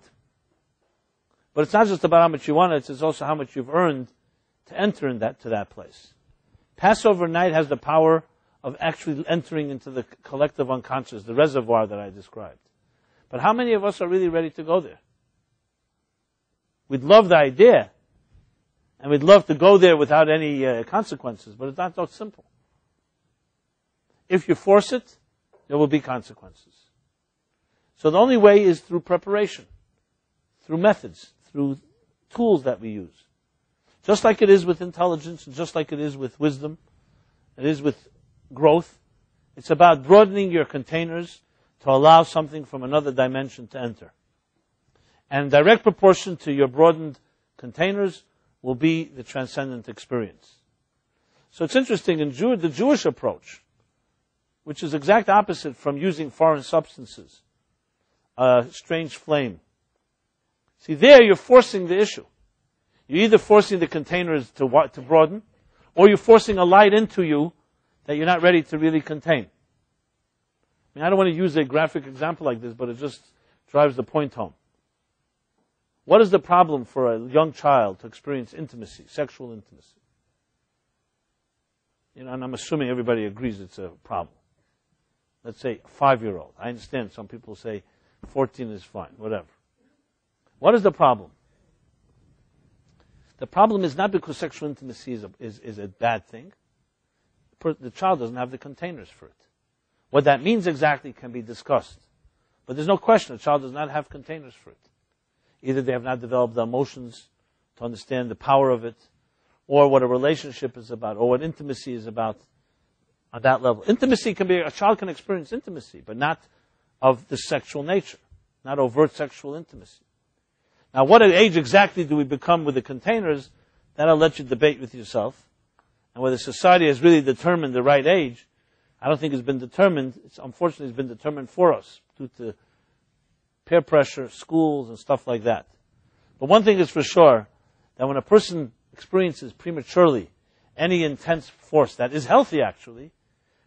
But it's not just about how much you want it, it's also how much you've earned to enter to that place. Passover night has the power of actually entering into the collective unconscious, the reservoir that I described. But how many of us are really ready to go there? We'd love the idea, and we'd love to go there without any consequences, but it's not that simple. If you force it, there will be consequences. So the only way is through preparation, through methods, through tools that we use. Just like it is with intelligence, and just like it is with wisdom, it is with growth. It's about broadening your containers to allow something from another dimension to enter. And in direct proportion to your broadened containers will be the transcendent experience. So it's interesting, in the Jewish approach, which is exact opposite from using foreign substances, a strange flame. See, there you're forcing the issue. You're either forcing the containers to broaden, or you're forcing a light into you that you're not ready to really contain. I don't want to use a graphic example like this, but it just drives the point home. What is the problem for a young child to experience intimacy, sexual intimacy? And I'm assuming everybody agrees it's a problem. Let's say a 5-year-old. I understand some people say 14 is fine, whatever. What is the problem? The problem is not because sexual intimacy is a bad thing. The child doesn't have the containers for it. What that means exactly can be discussed. But there's no question the child does not have containers for it. Either they have not developed the emotions to understand the power of it, or what a relationship is about, or what intimacy is about on that level. Intimacy can be, a child can experience intimacy, but not of the sexual nature, not overt sexual intimacy. Now, what age exactly do we become with the containers? That I'll let you debate with yourself. And whether society has really determined the right age, I don't think it's been determined. Unfortunately, it's been determined for us due to peer pressure, schools, and stuff like that. But one thing is for sure, that when a person experiences prematurely any intense force that is healthy actually,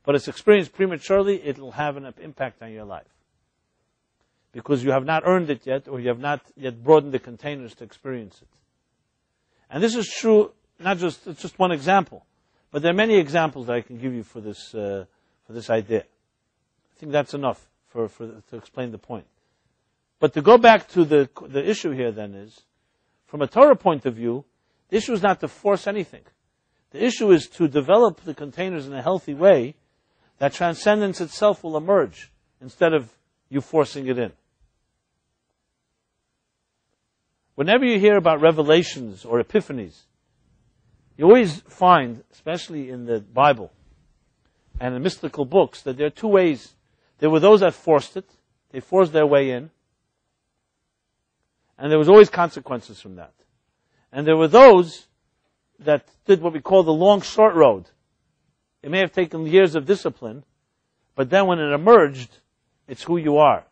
but it's experienced prematurely, it will have an impact on your life. Because you have not earned it yet, or you have not yet broadened the containers to experience it. And this is true, it's just one example, but there are many examples that I can give you for this idea. think that's enough to explain the point. But to go back to the issue here then is, from a Torah point of view, the issue is not to force anything. The issue is to develop the containers in a healthy way that transcendence itself will emerge instead of you forcing it in. Whenever you hear about revelations or epiphanies, you always find, especially in the Bible and in mystical books, that there are two ways. There were those that forced it. They forced their way in. And there was always consequences from that. And there were those that did what we call the long, short road. It may have taken years of discipline, but then when it emerged, it's who you are.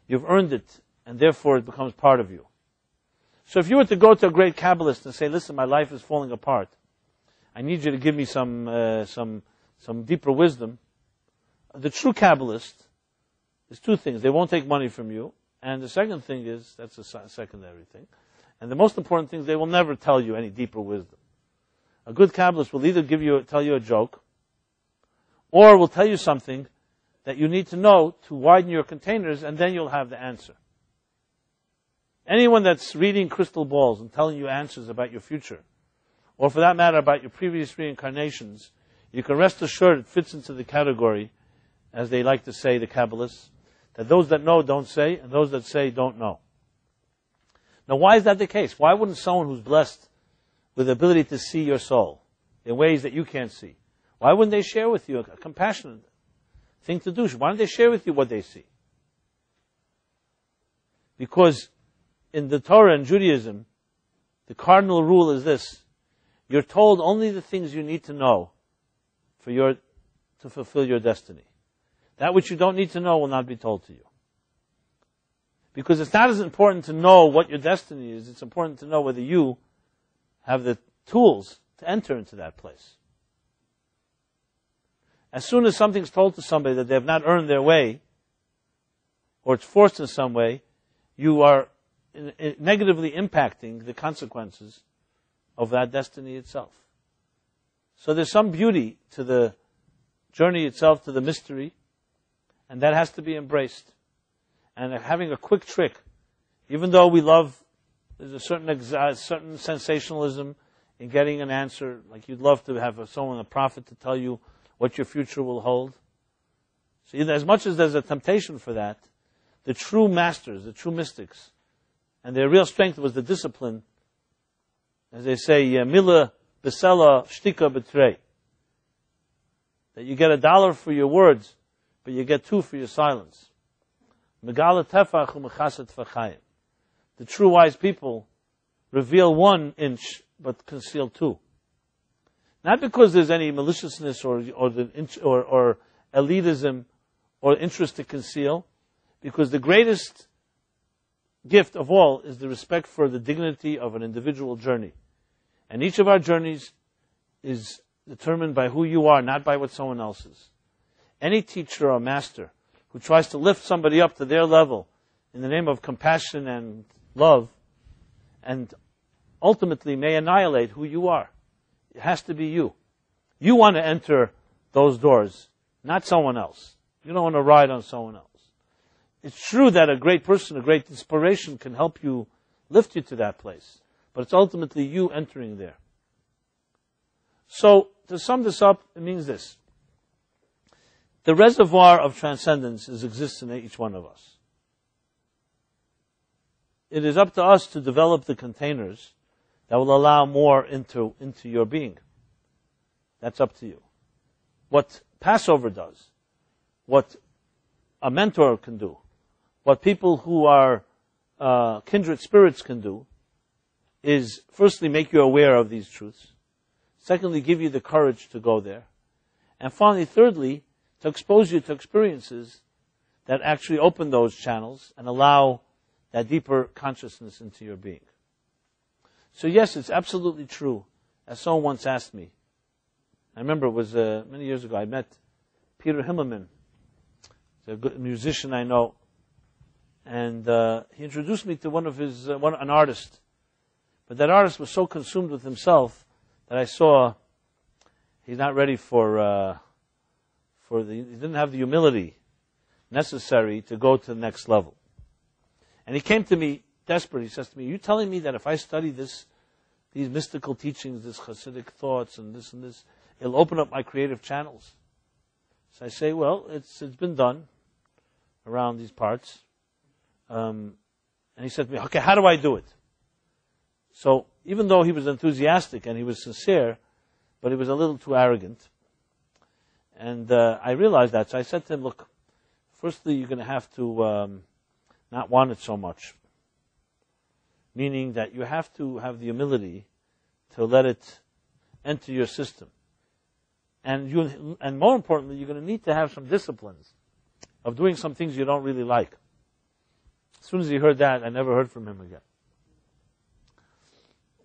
You've earned it, and therefore it becomes part of you. So if you were to go to a great Kabbalist and say, listen, my life is falling apart. I need you to give me some deeper wisdom. The true Kabbalist is two things. They won't take money from you. And the second thing is, that's a secondary thing. And the most important thing is they will never tell you any deeper wisdom. A good Kabbalist will either tell you a joke, or will tell you something that you need to know to widen your containers, and then you'll have the answer. Anyone that's reading crystal balls and telling you answers about your future, or for that matter about your previous reincarnations, you can rest assured it fits into the category, as they like to say, the Kabbalists, that those that know don't say, and those that say don't know. Now, why is that the case? Why wouldn't someone who's blessed with the ability to see your soul in ways that you can't see, why wouldn't they share with you a compassionate thing to do? Why don't they share with you what they see? Because in the Torah and Judaism, the cardinal rule is this: you're told only the things you need to know to fulfill your destiny. That which you don't need to know will not be told to you. Because it's not as important to know what your destiny is, it's important to know whether you have the tools to enter into that place. As soon as something's told to somebody that they have not earned their way, or it's forced in some way, you are negatively impacting the consequences of that destiny itself. So there's some beauty to the journey itself, to the mystery, and that has to be embraced. And having a quick trick, even though we love, there's a certain sensationalism in getting an answer, like you'd love to have a prophet to tell you what your future will hold. So as much as there's a temptation for that, the true masters, the true mystics, and their real strength was the discipline, as they say, mila besela shtika betrei, that you get $1 for your words, but you get 2 for your silence. Megala tefach umechasat fachayim. The true wise people reveal 1 inch, but conceal 2. Not because there's any maliciousness or elitism or interest to conceal, because the greatest gift of all is the respect for the dignity of an individual journey. And each of our journeys is determined by who you are, not by what someone else is. Any teacher or master who tries to lift somebody up to their level in the name of compassion and love, and ultimately may annihilate who you are. It has to be you. You want to enter those doors, not someone else. You don't want to ride on someone else. It's true that a great person, a great inspiration can help you, lift you to that place. But it's ultimately you entering there. So, to sum this up, it means this. The reservoir of transcendence exists in each one of us. It is up to us to develop the containers that will allow more into your being. That's up to you. What Passover does, what a mentor can do, what people who are kindred spirits can do, is firstly make you aware of these truths. Secondly, give you the courage to go there. And finally, thirdly, to expose you to experiences that actually open those channels and allow that deeper consciousness into your being. So yes, it's absolutely true. As someone once asked me, I remember it was many years ago, I met Peter Himmelman. He's a good musician I know. And he introduced me to an artist. But that artist was so consumed with himself that I saw he's not ready he didn't have the humility necessary to go to the next level. And he came to me desperate. He says to me, "Are you telling me that if I study these mystical teachings, this Hasidic thoughts and this, it'll open up my creative channels?" So I say, well, it's been done around these parts. And he said to me, "Okay, how do I do it?" So even though he was enthusiastic and he was sincere, but he was a little too arrogant. And I realized that. So I said to him, "Look, firstly, you're going to have to not want it so much. Meaning that you have to have the humility to let it enter your system. And more importantly, you're going to need to have some disciplines of doing some things you don't really like." As soon as he heard that, I never heard from him again.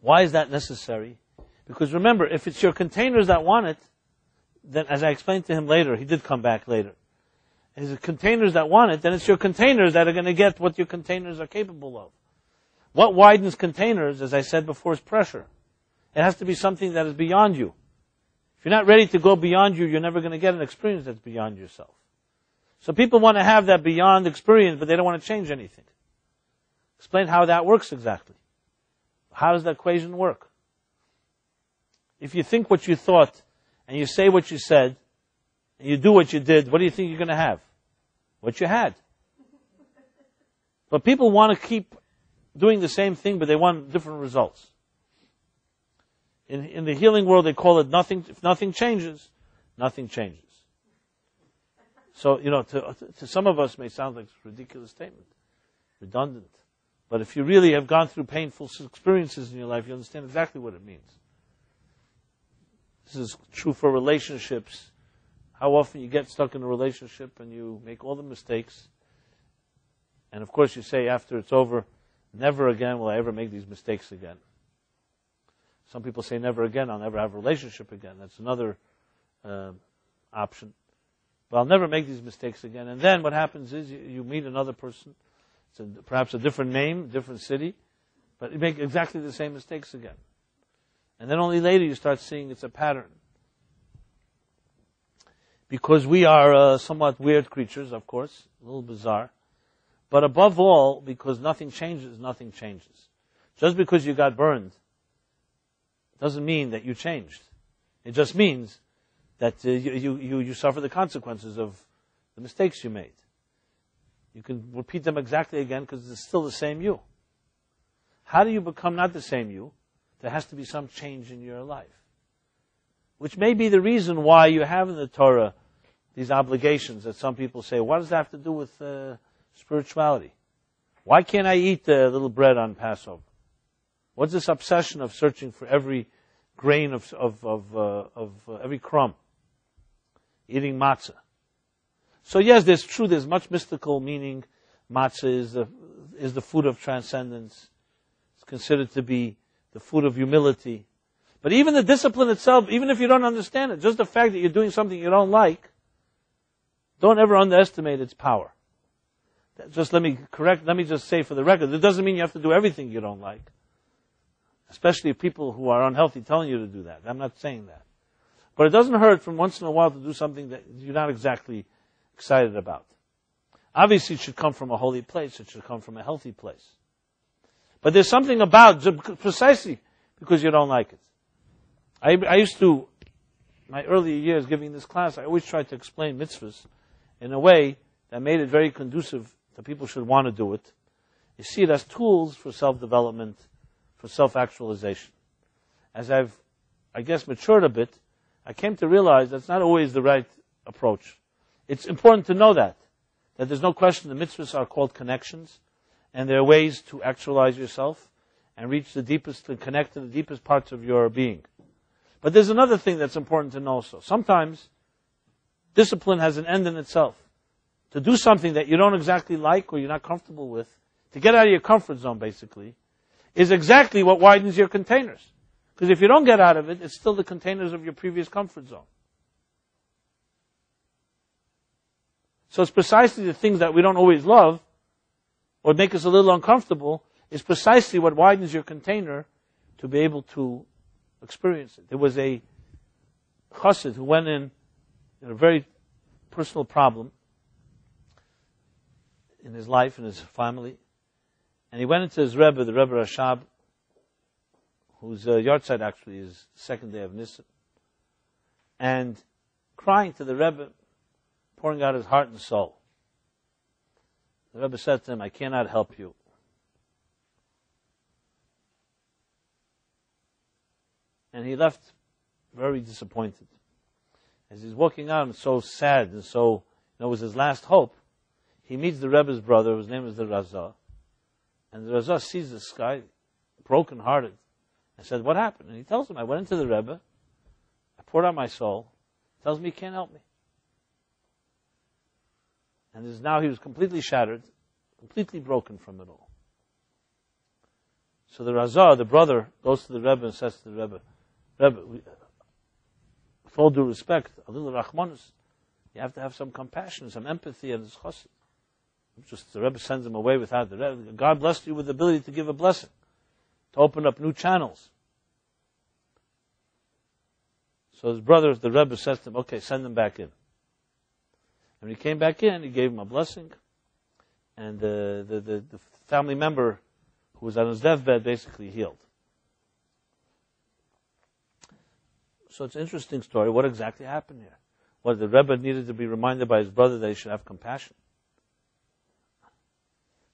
Why is that necessary? Because remember, if it's your containers that want it, then as I explained to him later, he did come back later. If it's containers that want it, then it's your containers that are going to get what your containers are capable of. What widens containers, as I said before, is pressure. It has to be something that is beyond you. If you're not ready to go beyond you, you're never going to get an experience that's beyond yourself. So people want to have that beyond experience, but they don't want to change anything. Explain how that works exactly. How does that equation work? If you think what you thought, and you say what you said, and you do what you did, what do you think you're going to have? What you had. But people want to keep doing the same thing, but they want different results. In the healing world, they call it nothing. If nothing changes, nothing changes. So, to some of us may sound like a ridiculous statement, redundant. But if you really have gone through painful experiences in your life, you understand exactly what it means. This is true for relationships. How often you get stuck in a relationship and you make all the mistakes. And of course you say after it's over, "Never again will I ever make these mistakes again." Some people say, "Never again, I'll never have a relationship again." That's another option. But I'll never make these mistakes again. And then what happens is you meet another person. It's perhaps a different name, different city. But you make exactly the same mistakes again. And then only later you start seeing it's a pattern. Because we are somewhat weird creatures, of course, a little bizarre. But above all, because nothing changes, nothing changes. Just because you got burned doesn't mean that you changed. It just means that you suffer the consequences of the mistakes you made. You can repeat them exactly again because it's still the same you. How do you become not the same you? There has to be some change in your life. Which may be the reason why you have in the Torah these obligations that some people say, what does that have to do with spirituality? Why can't I eat a little bread on Passover? What's this obsession of searching for every grain of every crumb? Eating matzah. So yes, there's much mystical meaning. Matzah is the food of transcendence. It's considered to be the food of humility. But even the discipline itself, even if you don't understand it, just the fact that you're doing something you don't like, don't ever underestimate its power. Let me just say for the record, it doesn't mean you have to do everything you don't like. Especially people who are unhealthy telling you to do that. I'm not saying that. But it doesn't hurt from once in a while to do something that you're not exactly excited about. Obviously it should come from a holy place. It should come from a healthy place. But there's something about, precisely because you don't like it. I used to, my earlier years giving this class, I always tried to explain mitzvahs in a way that made it very conducive that people should want to do it. You see it as tools for self-development, for self-actualization. As I've, matured a bit, I came to realize that's not always the right approach. It's important to know that there's no question the mitzvahs are called connections, and there are ways to actualize yourself and reach the deepest, and connect to the deepest parts of your being. But there's another thing that's important to know also. Sometimes discipline has an end in itself. To do something that you don't exactly like or you're not comfortable with, to get out of your comfort zone basically, is exactly what widens your containers. Because if you don't get out of it, it's still the containers of your previous comfort zone. So it's precisely the things that we don't always love, or make us a little uncomfortable, is precisely what widens your container to be able to experience it. There was a chassid who went in a very personal problem, in his life, in his family. And he went into his Rebbe, the Rebbe Rashab, whose yahrzeit actually is the second day of Nisan, and crying to the Rebbe, pouring out his heart and soul. The Rebbe said to him, I cannot help you. And he left very disappointed. As he's walking out and so sad and so, it was his last hope, he meets the Rebbe's brother, whose name is the Razah. And the Razah sees this guy, broken-hearted, and said, what happened? And he tells him, I went into the Rebbe, I poured out my soul, he tells me he can't help me. And now he was completely shattered, completely broken from it all. So the Razah, the brother, goes to the Rebbe and says to the Rebbe, Rebbe, with all due respect, a little rachmanus, you have to have some compassion, some empathy, and this chassid. Just the Rebbe sends him away without the Rebbe. God blessed you with the ability to give a blessing, to open up new channels. So his brother, the Rebbe, says to him, okay, send him back in. And when he came back in, he gave him a blessing. And the family member who was on his deathbed basically healed. So it's an interesting story. What exactly happened here? Well, the Rebbe needed to be reminded by his brother that he should have compassion.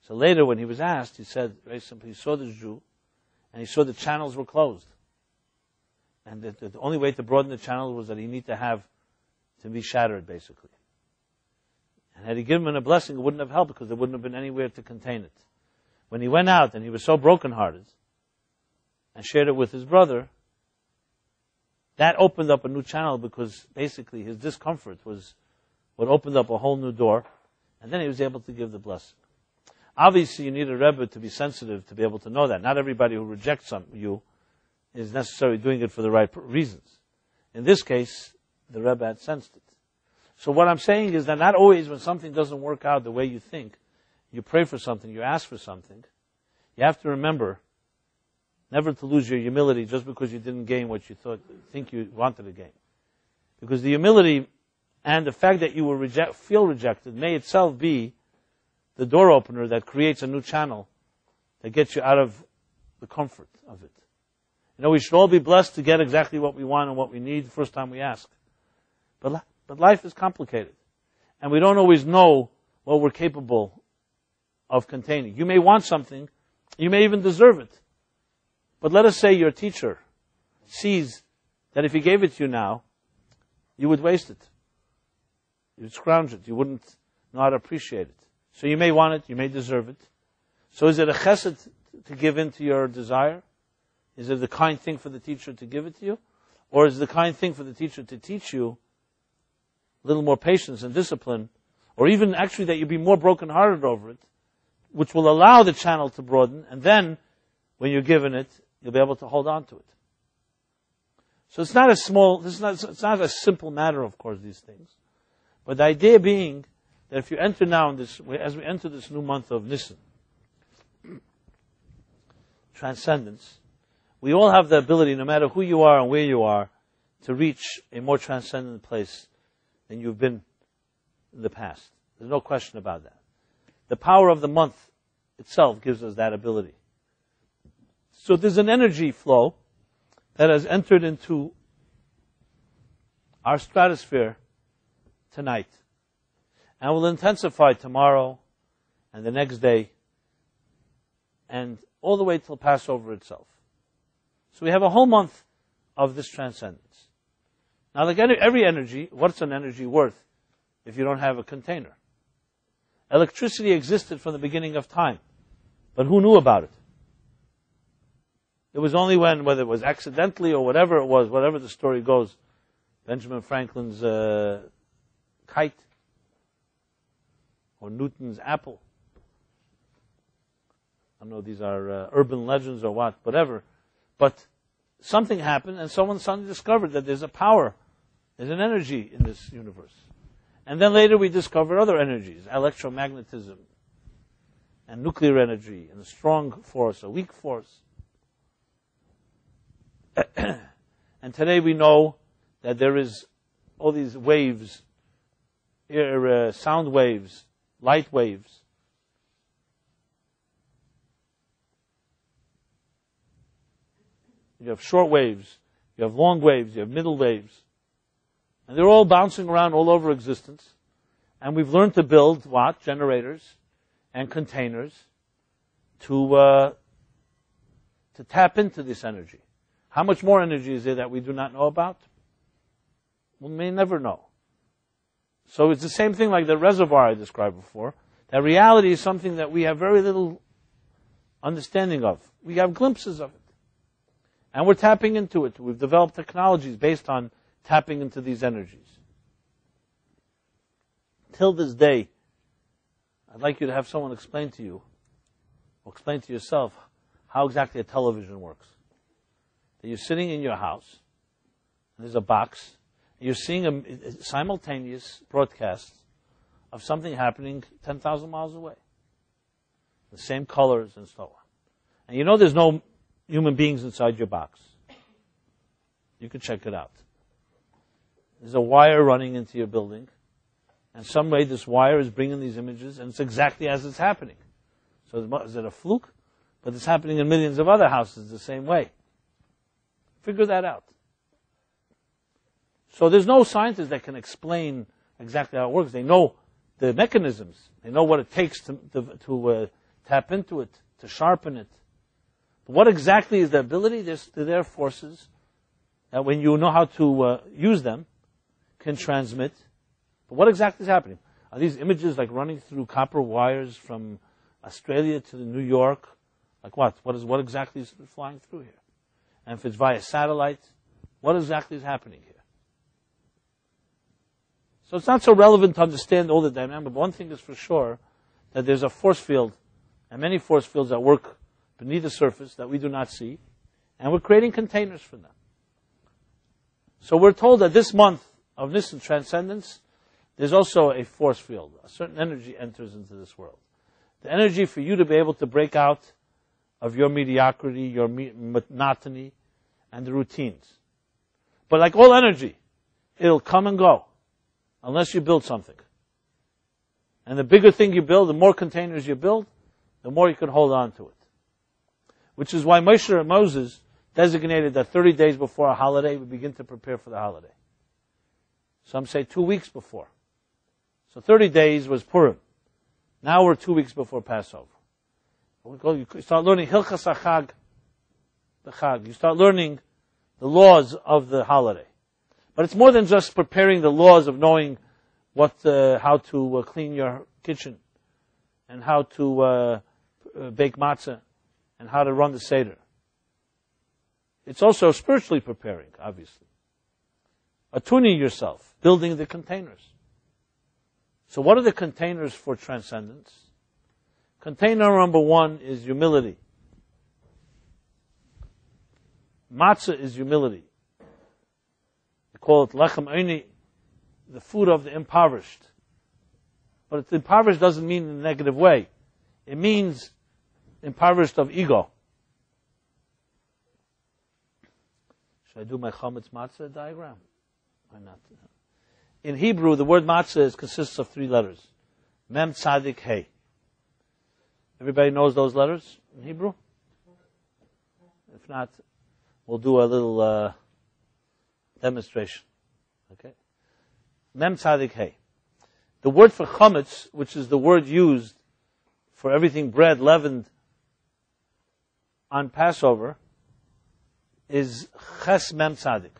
So later when he was asked, he said, very simply, he saw this Jew, and he saw the channels were closed. And the only way to broaden the channel was that he needed to be shattered, basically. And had he given him a blessing, it wouldn't have helped because there wouldn't have been anywhere to contain it. When he went out and he was so brokenhearted and shared it with his brother, that opened up a new channel because basically his discomfort was what opened up a whole new door, and then he was able to give the blessing. Obviously, you need a Rebbe to be sensitive to be able to know that. Not everybody who rejects you is necessarily doing it for the right reasons. In this case, the Rebbe had sensed it. So what I'm saying is that not always when something doesn't work out the way you think, you pray for something, you ask for something, you have to remember never to lose your humility just because you didn't gain what you think you wanted to gain. Because the humility and the fact that you will feel rejected may itself be the door opener that creates a new channel that gets you out of the comfort of it. We should all be blessed to get exactly what we want and what we need the first time we ask. But life is complicated. And we don't always know what we're capable of containing. You may want something, you may even deserve it. But let us say your teacher sees that if he gave it to you now, you would waste it. You would scrounge it. You wouldn't know how to appreciate it. So you may want it, you may deserve it. So is it a chesed to give in to your desire? Is it the kind thing for the teacher to give it to you? Or is it the kind thing for the teacher to teach you a little more patience and discipline? Or even actually that you be more brokenhearted over it, which will allow the channel to broaden, and then when you're given it, you'll be able to hold on to it. So it's not it's not a simple matter, of course, these things. But the idea being that if you enter now as we enter this new month of Nisan, transcendence, we all have the ability, no matter who you are and where you are, to reach a more transcendent place than you've been in the past. There's no question about that. The power of the month itself gives us that ability. So there's an energy flow that has entered into our stratosphere tonight and will intensify tomorrow and the next day and all the way till Passover itself. So we have a whole month of this transcendence. Now, like every energy, what's an energy worth if you don't have a container? Electricity existed from the beginning of time, but who knew about it? It was only when, whether it was accidentally or whatever it was, whatever the story goes, Benjamin Franklin's kite or Newton's apple. I don't know if these are urban legends or what, whatever. But something happened and someone suddenly discovered that there's a power, there's an energy in this universe. And then later we discovered other energies, electromagnetism and nuclear energy and a strong force, a weak force. And today we know that there is all these waves, sound waves, light waves, you have short waves, you have long waves, you have middle waves. And they're all bouncing around all over existence. And we've learned to build what? Generators and containers to tap into this energy. How much more energy is there that we do not know about? We may never know. So it's the same thing like the reservoir I described before. That reality is something that we have very little understanding of. We have glimpses of it. And we're tapping into it. We've developed technologies based on tapping into these energies. Till this day, I'd like you to have someone explain to you, or explain to yourself, how exactly a television works. That you're sitting in your house, and there's a box, and you're seeing a simultaneous broadcast of something happening 10,000 miles away. The same colors and so on. And you know there's no human beings inside your box. You can check it out. There's a wire running into your building, and some way this wire is bringing these images, and it's exactly as it's happening. So is it a fluke? But it's happening in millions of other houses the same way. Figure that out. So there's no scientist that can explain exactly how it works. They know the mechanisms. They know what it takes to tap into it, to sharpen it. But what exactly is the ability? There are forces that when you know how to use them, can transmit. But what exactly is happening? Are these images like running through copper wires from Australia to New York? Like what? What exactly is flying through here? And if it's via satellite, what exactly is happening here? So it's not so relevant to understand all the dynamics, but one thing is for sure, that there's a force field, and many force fields that work beneath the surface that we do not see, and we're creating containers for them. So we're told that this month of Nisan Transcendence, there's also a force field. A certain energy enters into this world. The energy for you to be able to break out of your mediocrity, your monotony, and the routines. But like all energy, it'll come and go, unless you build something. And the bigger thing you build, the more containers you build, the more you can hold on to it. Which is why Moshe and Moses designated that 30 days before a holiday, we begin to prepare for the holiday. Some say 2 weeks before. So 30 days was Purim. Now we're 2 weeks before Passover. You start learning Hilchas HaChag, the Chag. You start learning the laws of the holiday. But it's more than just preparing the laws of knowing how to clean your kitchen, and how to bake matzah, and how to run the Seder. It's also spiritually preparing, obviously. Attuning yourself, building the containers. So what are the containers for transcendence? Container number one is humility. Matzah is humility. We call it lechem eini, the food of the impoverished. But impoverished doesn't mean in a negative way. It means impoverished of ego. Should I do my chametz matzah diagram? Why not? In Hebrew, the word matzah consists of 3 letters. Mem, tzadik, hey. Everybody knows those letters in Hebrew? If not, we'll do a little demonstration. Okay? Mem, tzadik, hey. The word for chametz, which is the word used for everything bread leavened on Passover, is ches mem tzadik.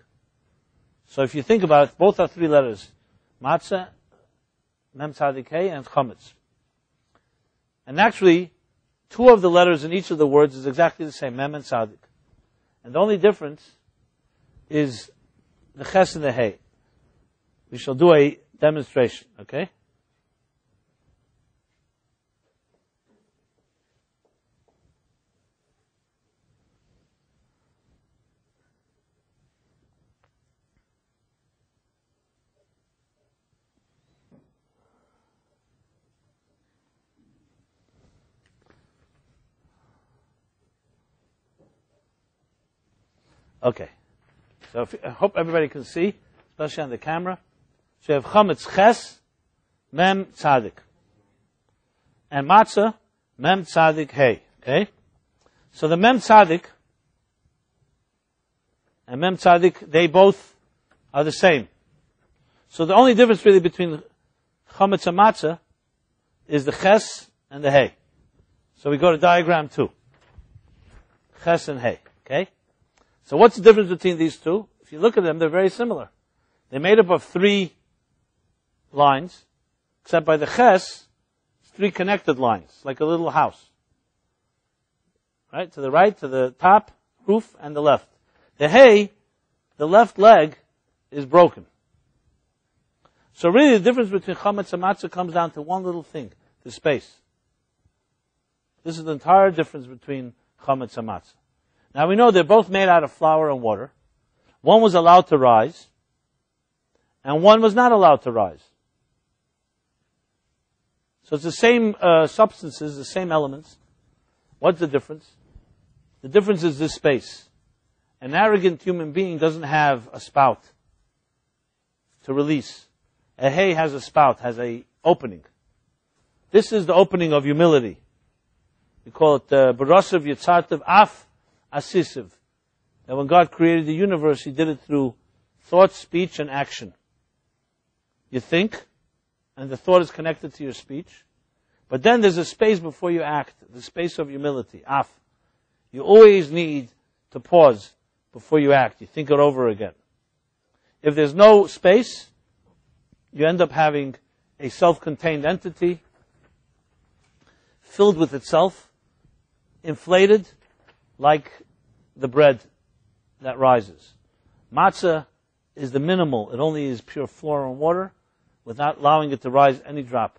So if you think about it, both are 3 letters. Matzah, mem tzadik hey, and chametz. And actually, 2 of the letters in each of the words is exactly the same, mem and tzadik. And the only difference is the ches and the hey. We shall do a demonstration, okay? Okay. So I hope everybody can see, especially on the camera. So you have chametz ches, mem tzadik. And matzah, mem tzadik hey. Okay? So the mem tzadik and Mem Tzadik, they both are the same. So the only difference really between Chametz and Matzah is the Ches and the Hey. So we go to diagram 2. Ches and Hey. Okay? So what's the difference between these two? If you look at them, they're very similar. They're made up of 3 lines, except by the Ches, 3 connected lines, like a little house. Right? To the right, to the top, roof, and the left. The Hey, the left leg, is broken. So really the difference between Chametz and Matzah comes down to one little thing, the space. This is the entire difference between Chametz and Matzah. Now we know they're both made out of flour and water. One was allowed to rise, and one was not allowed to rise. So it's the same substances, the same elements. What's the difference? The difference is this space. An arrogant human being doesn't have a spout to release. A hay has a spout, has a opening. This is the opening of humility. We call it Barasav Yitzartav Af Asisiv. That when God created the universe, He did it through thought, speech, and action. You think, and the thought is connected to your speech. But then there's a space before you act, the space of humility, Af. You always need to pause before you act. You think it over again. If there's no space, you end up having a self-contained entity filled with itself, inflated like the bread that rises. Matzah is the minimal. It only is pure flour and water without allowing it to rise any drop.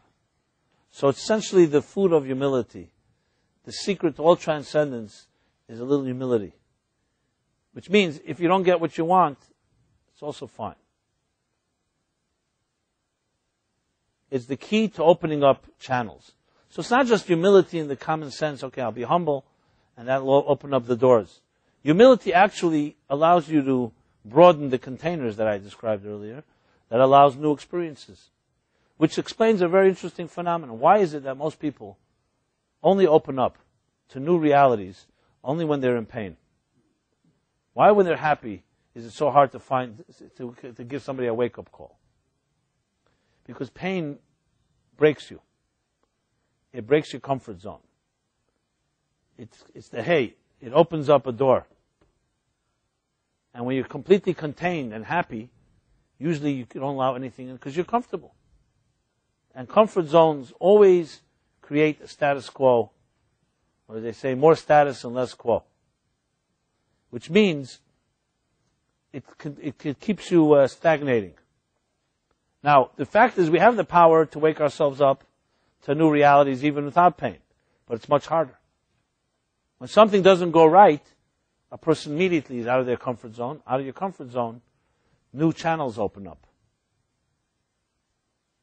So it's essentially the food of humility. The secret to all transcendence is a little humility. Which means if you don't get what you want, it's also fine. It's the key to opening up channels. So it's not just humility in the common sense, okay, I'll be humble, and that will open up the doors. Humility actually allows you to broaden the containers that I described earlier, that allows new experiences, which explains a very interesting phenomenon. Why is it that most people only open up to new realities only when they're in pain? Why, when they're happy, is it so hard to give somebody a wake-up call? Because pain breaks you. It breaks your comfort zone. It's the hay. It opens up a door. And when you're completely contained and happy, usually you don't allow anything in because you're comfortable. And comfort zones always create a status quo, or they say more status and less quo. Which means it keeps you stagnating. Now, the fact is we have the power to wake ourselves up to new realities even without pain. But it's much harder. When something doesn't go right, a person immediately is out of their comfort zone. Out of your comfort zone, new channels open up.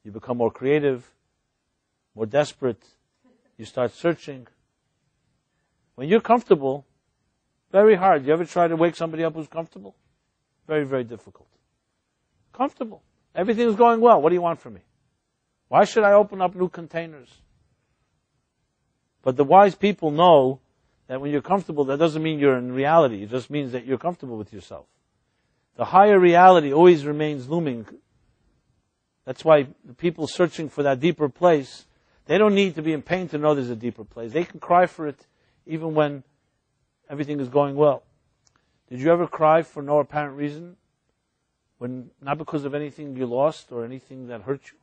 You become more creative, more desperate. You start searching. When you're comfortable, very hard. You ever try to wake somebody up who's comfortable? Very, very difficult. Comfortable. Everything is going well. What do you want from me? Why should I open up new containers? But the wise people know that when you're comfortable, that doesn't mean you're in reality. It just means that you're comfortable with yourself. The higher reality always remains looming. That's why the people searching for that deeper place, they don't need to be in pain to know there's a deeper place. They can cry for it even when everything is going well. Did you ever cry for no apparent reason? When not because of anything you lost or anything that hurt you?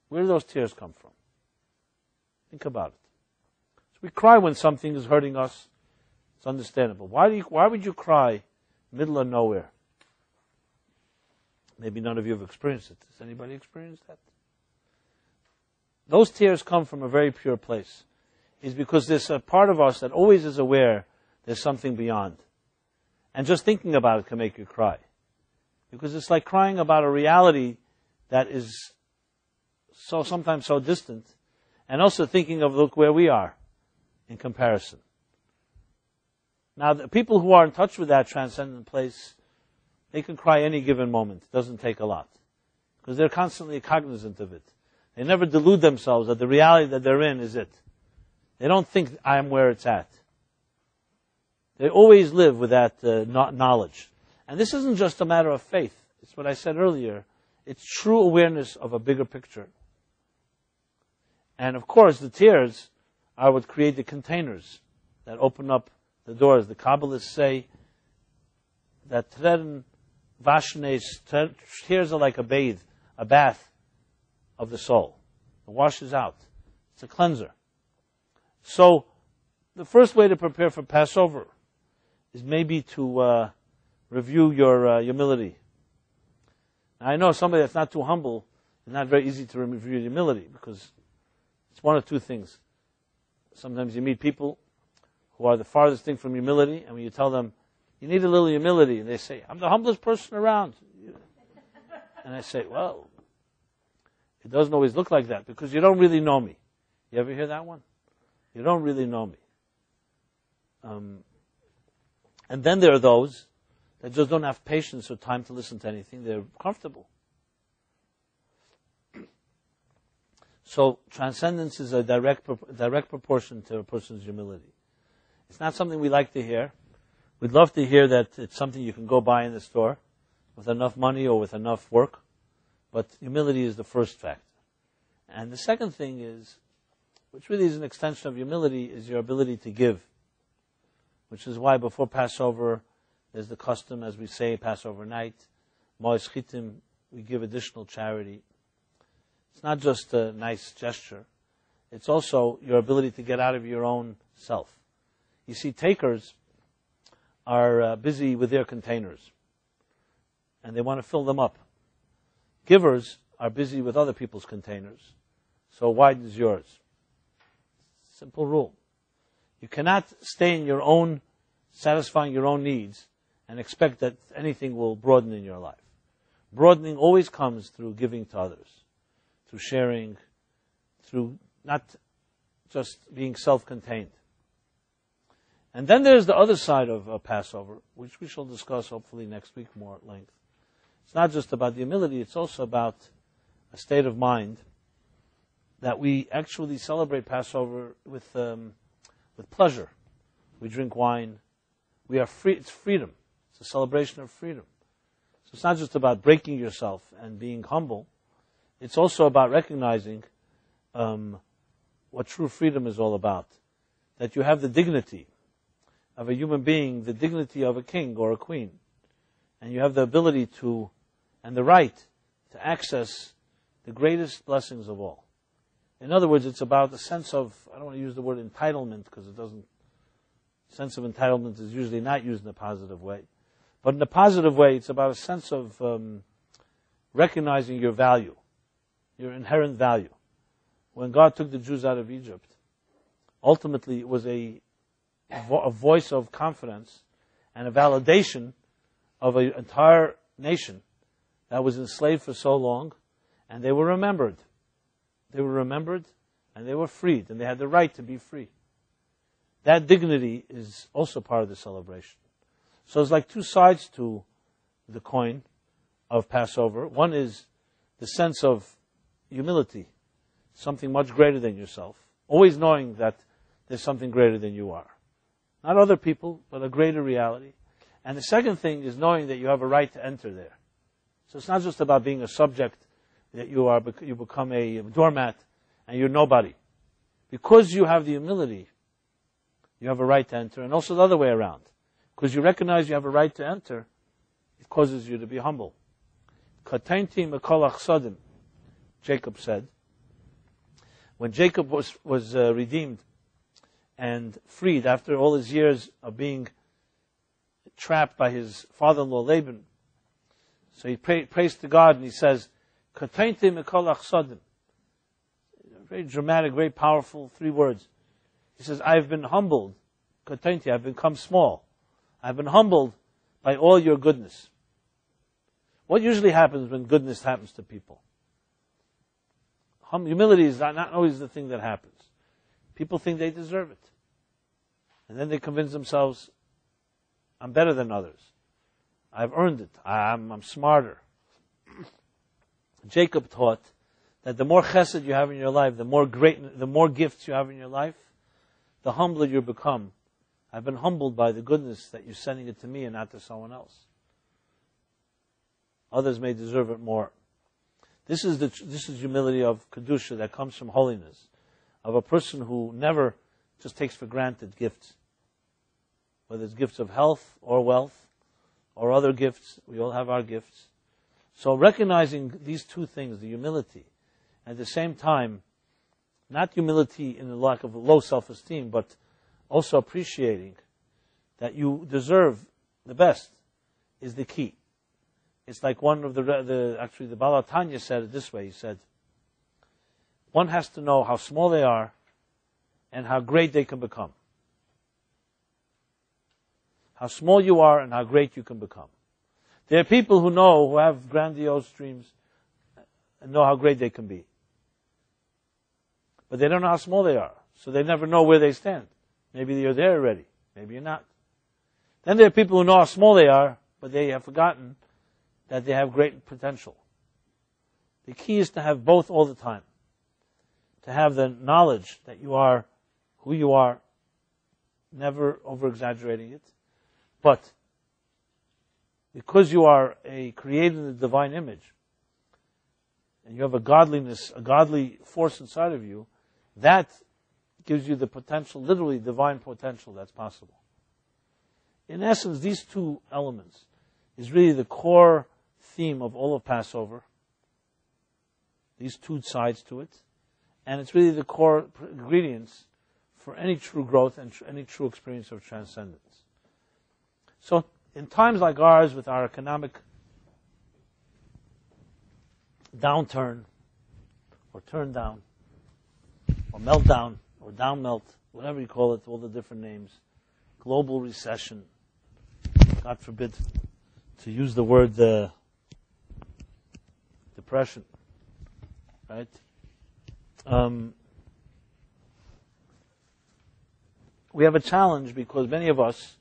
Where do those tears come from? Think about it. So we cry when something is hurting us. It's understandable. Why would you cry middle of nowhere? Maybe none of you have experienced it. Has anybody experienced that? Those tears come from a very pure place. It's because there's a part of us that always is aware there's something beyond. And just thinking about it can make you cry. Because it's like crying about a reality that is sometimes so distant. And also thinking of, look where we are in comparison. Now, the people who are in touch with that transcendent place, they can cry any given moment. It doesn't take a lot. Because they're constantly cognizant of it. They never delude themselves that the reality that they're in is it. They don't think I am where it's at. They always live with that knowledge. And this isn't just a matter of faith. It's what I said earlier. It's true awareness of a bigger picture. And of course, the tears are what create the containers that open up the doors. The Kabbalists say that tears are like a bath of the soul. It washes out. It's a cleanser. So, the first way to prepare for Passover is maybe to review your humility. Now, I know somebody that's not too humble, it's not very easy to review humility, because it's one of two things. Sometimes you meet people who are the farthest thing from humility, and when you tell them, you need a little humility, and they say, I'm the humblest person around. And I say, well, it doesn't always look like that, because you don't really know me. You ever hear that one? You don't really know me. And then there are those that just don't have patience or time to listen to anything. They're comfortable. So transcendence is a direct proportion to a person's humility. It's not something we like to hear. We'd love to hear that it's something you can go buy in the store with enough money or with enough work. But humility is the first factor. And the second thing is, which really is an extension of humility, is your ability to give. Which is why before Passover, there's the custom, as we say, Passover night, Mo'ez Chitim, we give additional charity. It's not just a nice gesture. It's also your ability to get out of your own self. You see, takers are busy with their containers, and they want to fill them up. Givers are busy with other people's containers, so widens yours. Simple rule. You cannot stay in your own, satisfying your own needs, and expect that anything will broaden in your life. Broadening always comes through giving to others, through sharing, through not just being self-contained. And then there's the other side of Passover, which we shall discuss hopefully next week more at length. It's not just about the humility, it's also about a state of mind that we actually celebrate Passover with pleasure. We drink wine. We are free. It's freedom. It's a celebration of freedom. So it's not just about breaking yourself and being humble. It's also about recognizing what true freedom is all about. That you have the dignity of a human being, the dignity of a king or a queen. And you have the ability to, and the right to access the greatest blessings of all. In other words, it's about the sense of, I don't want to use the word entitlement because sense of entitlement is usually not used in a positive way. But in a positive way, it's about a sense of recognizing your value, your inherent value. When God took the Jews out of Egypt, ultimately it was a voice of confidence and a validation of an entire nation that was enslaved for so long, and they were remembered. They were remembered, and they were freed, and they had the right to be free. That dignity is also part of the celebration. So it's like two sides to the coin of Passover. One is the sense of humility, something much greater than yourself, always knowing that there's something greater than you are. Not other people, but a greater reality. And the second thing is knowing that you have a right to enter there. So it's not just about being a subject, that you become a doormat and you're nobody. Because you have the humility, you have a right to enter, and also the other way around. Because you recognize you have a right to enter, it causes you to be humble. Katainti mekol achsadim, Jacob said. When Jacob was redeemed and freed after all his years of being trapped by his father-in-law Laban, so he prays to God and he says, Katainti mekol achsadim. Very dramatic, very powerful 3 words. He says, I've been humbled. Katainti, I've become small. I've been humbled by all your goodness. What usually happens when goodness happens to people? Humility is not always the thing that happens. People think they deserve it. And then they convince themselves, I'm better than others. I've earned it. I'm smarter. Jacob taught that the more chesed you have in your life, the more gifts you have in your life, the humbler you become I've been humbled by the goodness that you're sending it to me and not to someone else. Others may deserve it more. This is humility of Kedusha that comes from holiness, of a person who never just takes for granted gifts, whether it's gifts of health or wealth or other gifts. We all have our gifts. So recognizing these two things, the humility, at the same time, not humility in the lack of low self-esteem, but also appreciating that you deserve the best, is the key. It's like one of the Baal Tanya said it this way. He said, one has to know how small they are and how great they can become. How small you are and how great you can become. There are people who have grandiose dreams and know how great they can be. But they don't know how small they are, so they never know where they stand. Maybe you're there already, maybe you're not. Then there are people who know how small they are, but they have forgotten that they have great potential. The key is to have both all the time. To have the knowledge that you are who you are, never over-exaggerating it, but because you are created in the divine image, and you have a godly force inside of you, that gives you the potential, literally divine potential that's possible. In essence, these two elements is really the core theme of all of Passover. These two sides to it. And it's really the core ingredients for any true growth and any true experience of transcendence. So, in times like ours, with our economic downturn, or turn down, or meltdown, or down melt, whatever you call it, all the different names, global recession, God forbid to use the word depression, right? We have a challenge because many of us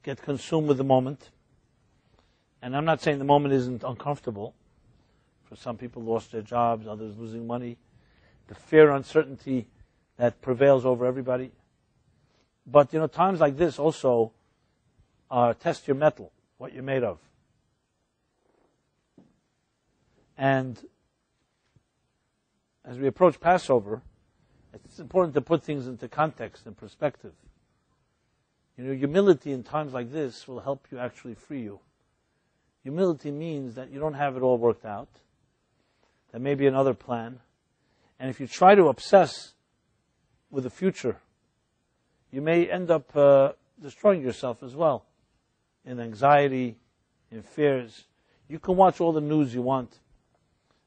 get consumed with the moment. And I'm not saying the moment isn't uncomfortable. For some people lost their jobs, others losing money. The fear, uncertainty that prevails over everybody. But, times like this also test your mettle, what you're made of. And as we approach Passover, it's important to put things into context and perspective. Humility in times like this will help you actually free you. Humility means that you don't have it all worked out. There may be another plan. And if you try to obsess with the future, you may end up destroying yourself as well. In anxiety, in fears. You can watch all the news you want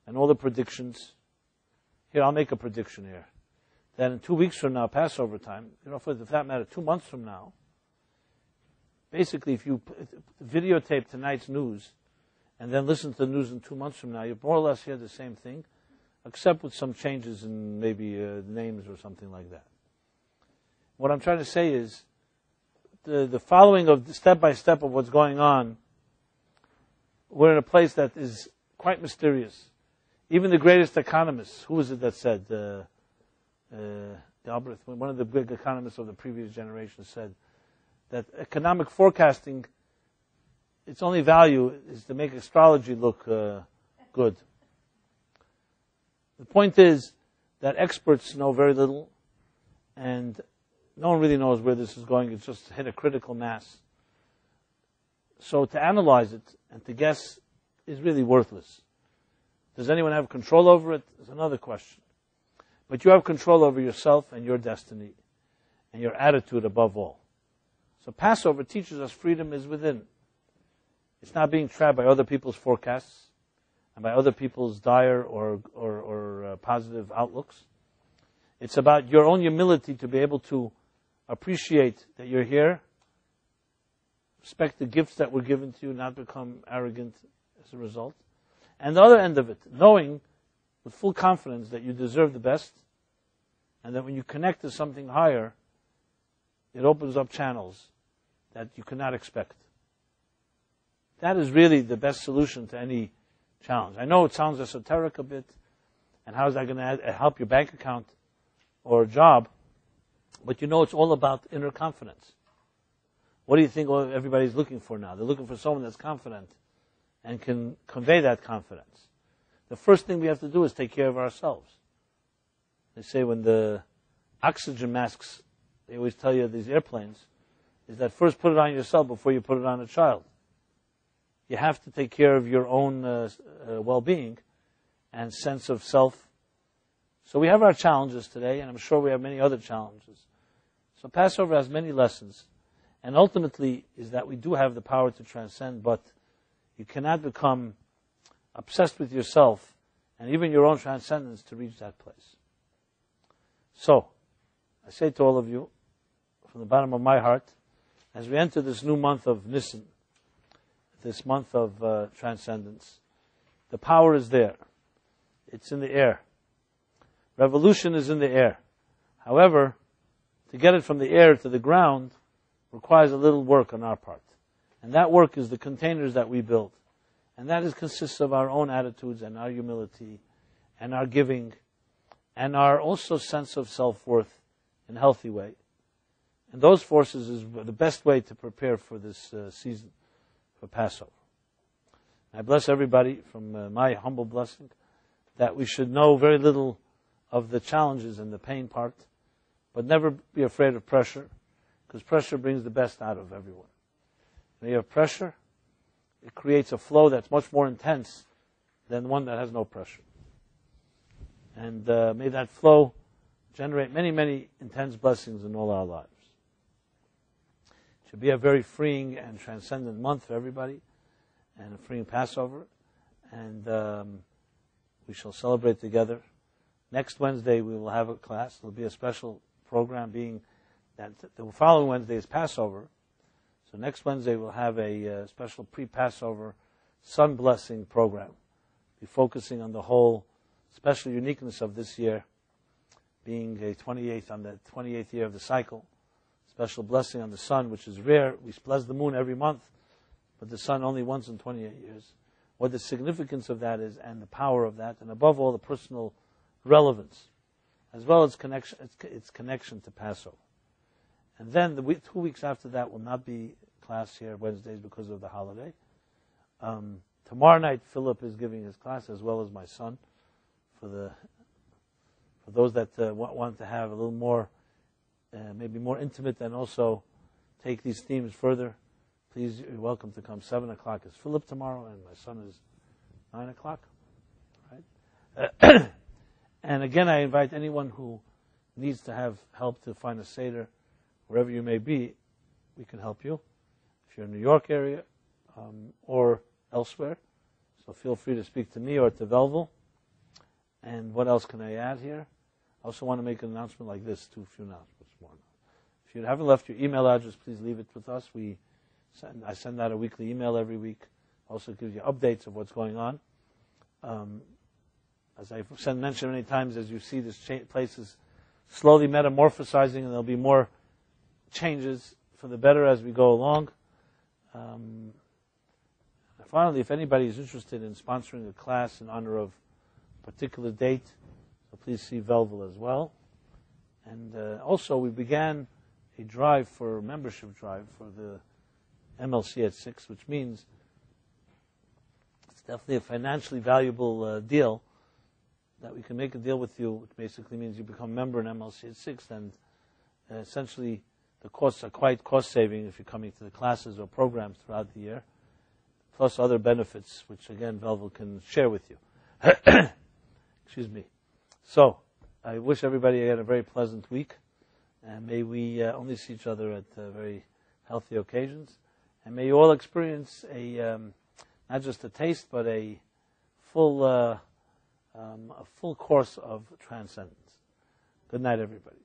and all the predictions. Here, I'll make a prediction here. That in 2 weeks from now, Passover time, for that matter, 2 months from now, basically if you videotape tonight's news and then listen to the news in 2 months from now, you more or less hear the same thing, except with some changes in maybe names or something like that. What I'm trying to say is, the following of the step-by-step of what's going on, we're in a place that is quite mysterious. Even the greatest economists, who was it that said, one of the big economists of the previous generation said that economic forecasting, its only value is to make astrology look good. The point is that experts know very little, and no one really knows where this is going. It's just hit a critical mass. So to analyze it and to guess is really worthless. Does anyone have control over it? Is another question. But you have control over yourself and your destiny and your attitude above all. So Passover teaches us freedom is within. It's not being trapped by other people's forecasts and by other people's dire or positive outlooks. It's about your own humility to be able to appreciate that you're here, respect the gifts that were given to you, not become arrogant as a result. And the other end of it, knowing with full confidence that you deserve the best, and that when you connect to something higher, it opens up channels that you cannot expect. That is really the best solution to any challenge. I know it sounds esoteric a bit, and how is that going to help your bank account or job? But it's all about inner confidence. What do you think everybody's looking for now? They're looking for someone that's confident and can convey that confidence. The first thing we have to do is take care of ourselves. They say when the oxygen masks, they always tell you these airplanes, is that first put it on yourself before you put it on a child. You have to take care of your own well-being and sense of self. So we have our challenges today, and I'm sure we have many other challenges. So Passover has many lessons, and ultimately is that we do have the power to transcend, but you cannot become obsessed with yourself and even your own transcendence to reach that place. So, I say to all of you, from the bottom of my heart, as we enter this new month of Nisan, this month of transcendence, the power is there. It's in the air. Revolution is in the air. However, to get it from the air to the ground requires a little work on our part. And that work is the containers that we build. And that consists of our own attitudes and our humility and our giving and our also sense of self-worth in a healthy way. And those forces is the best way to prepare for this season, for Passover. I bless everybody from my humble blessing that we should know very little of the challenges and the pain part, but never be afraid of pressure, because pressure brings the best out of everyone. When you have pressure, it creates a flow that's much more intense than one that has no pressure. And may that flow generate many, many intense blessings in all our lives. It should be a very freeing and transcendent month for everybody, and a freeing Passover. And we shall celebrate together. Next Wednesday we will have a class. There will be a special program, being that the following Wednesday is Passover. So next Wednesday we'll have a special pre-Passover sun blessing program. Be focusing on the whole special uniqueness of this year, being a 28th on the 28th year of the cycle. Special blessing on the sun, which is rare. We bless the moon every month, but the sun only once in 28 years. What the significance of that is, and the power of that, and above all the personal relevance, as well as its connection to Passover. And then 2 weeks after that will not be class here Wednesdays because of the holiday. Tomorrow night Philip is giving his class, as well as my son, for those that want to have a little more, maybe more intimate, and also take these themes further. Please, you're welcome to come. 7 o'clock is Philip tomorrow, and my son is 9 o'clock. Right? And again, I invite anyone who needs to have help to find a Seder, wherever you may be, we can help you. If you're in the New York area or elsewhere, so feel free to speak to me or to Velvel. And what else can I add here? I also want to make an announcement like this, a few announcements more. If you haven't left your email address, please leave it with us. I send out a weekly email every week. Also gives you updates of what's going on. As I've mentioned many times, as you see, this place is slowly metamorphosizing, and there'll be more changes for the better as we go along. Finally, if anybody is interested in sponsoring a class in honor of a particular date, so please see Velvel as well. And also, we began a membership drive for the MLC at 6, which means it's definitely a financially valuable deal, that we can make a deal with you, which basically means you become a member in MLC at 6, and essentially the costs are quite cost-saving if you're coming to the classes or programs throughout the year, plus other benefits, which again Velvel can share with you. Excuse me. So, I wish everybody had a very pleasant week, and may we only see each other at very healthy occasions, and may you all experience not just a taste, but a full course of transcendence. Good night, everybody.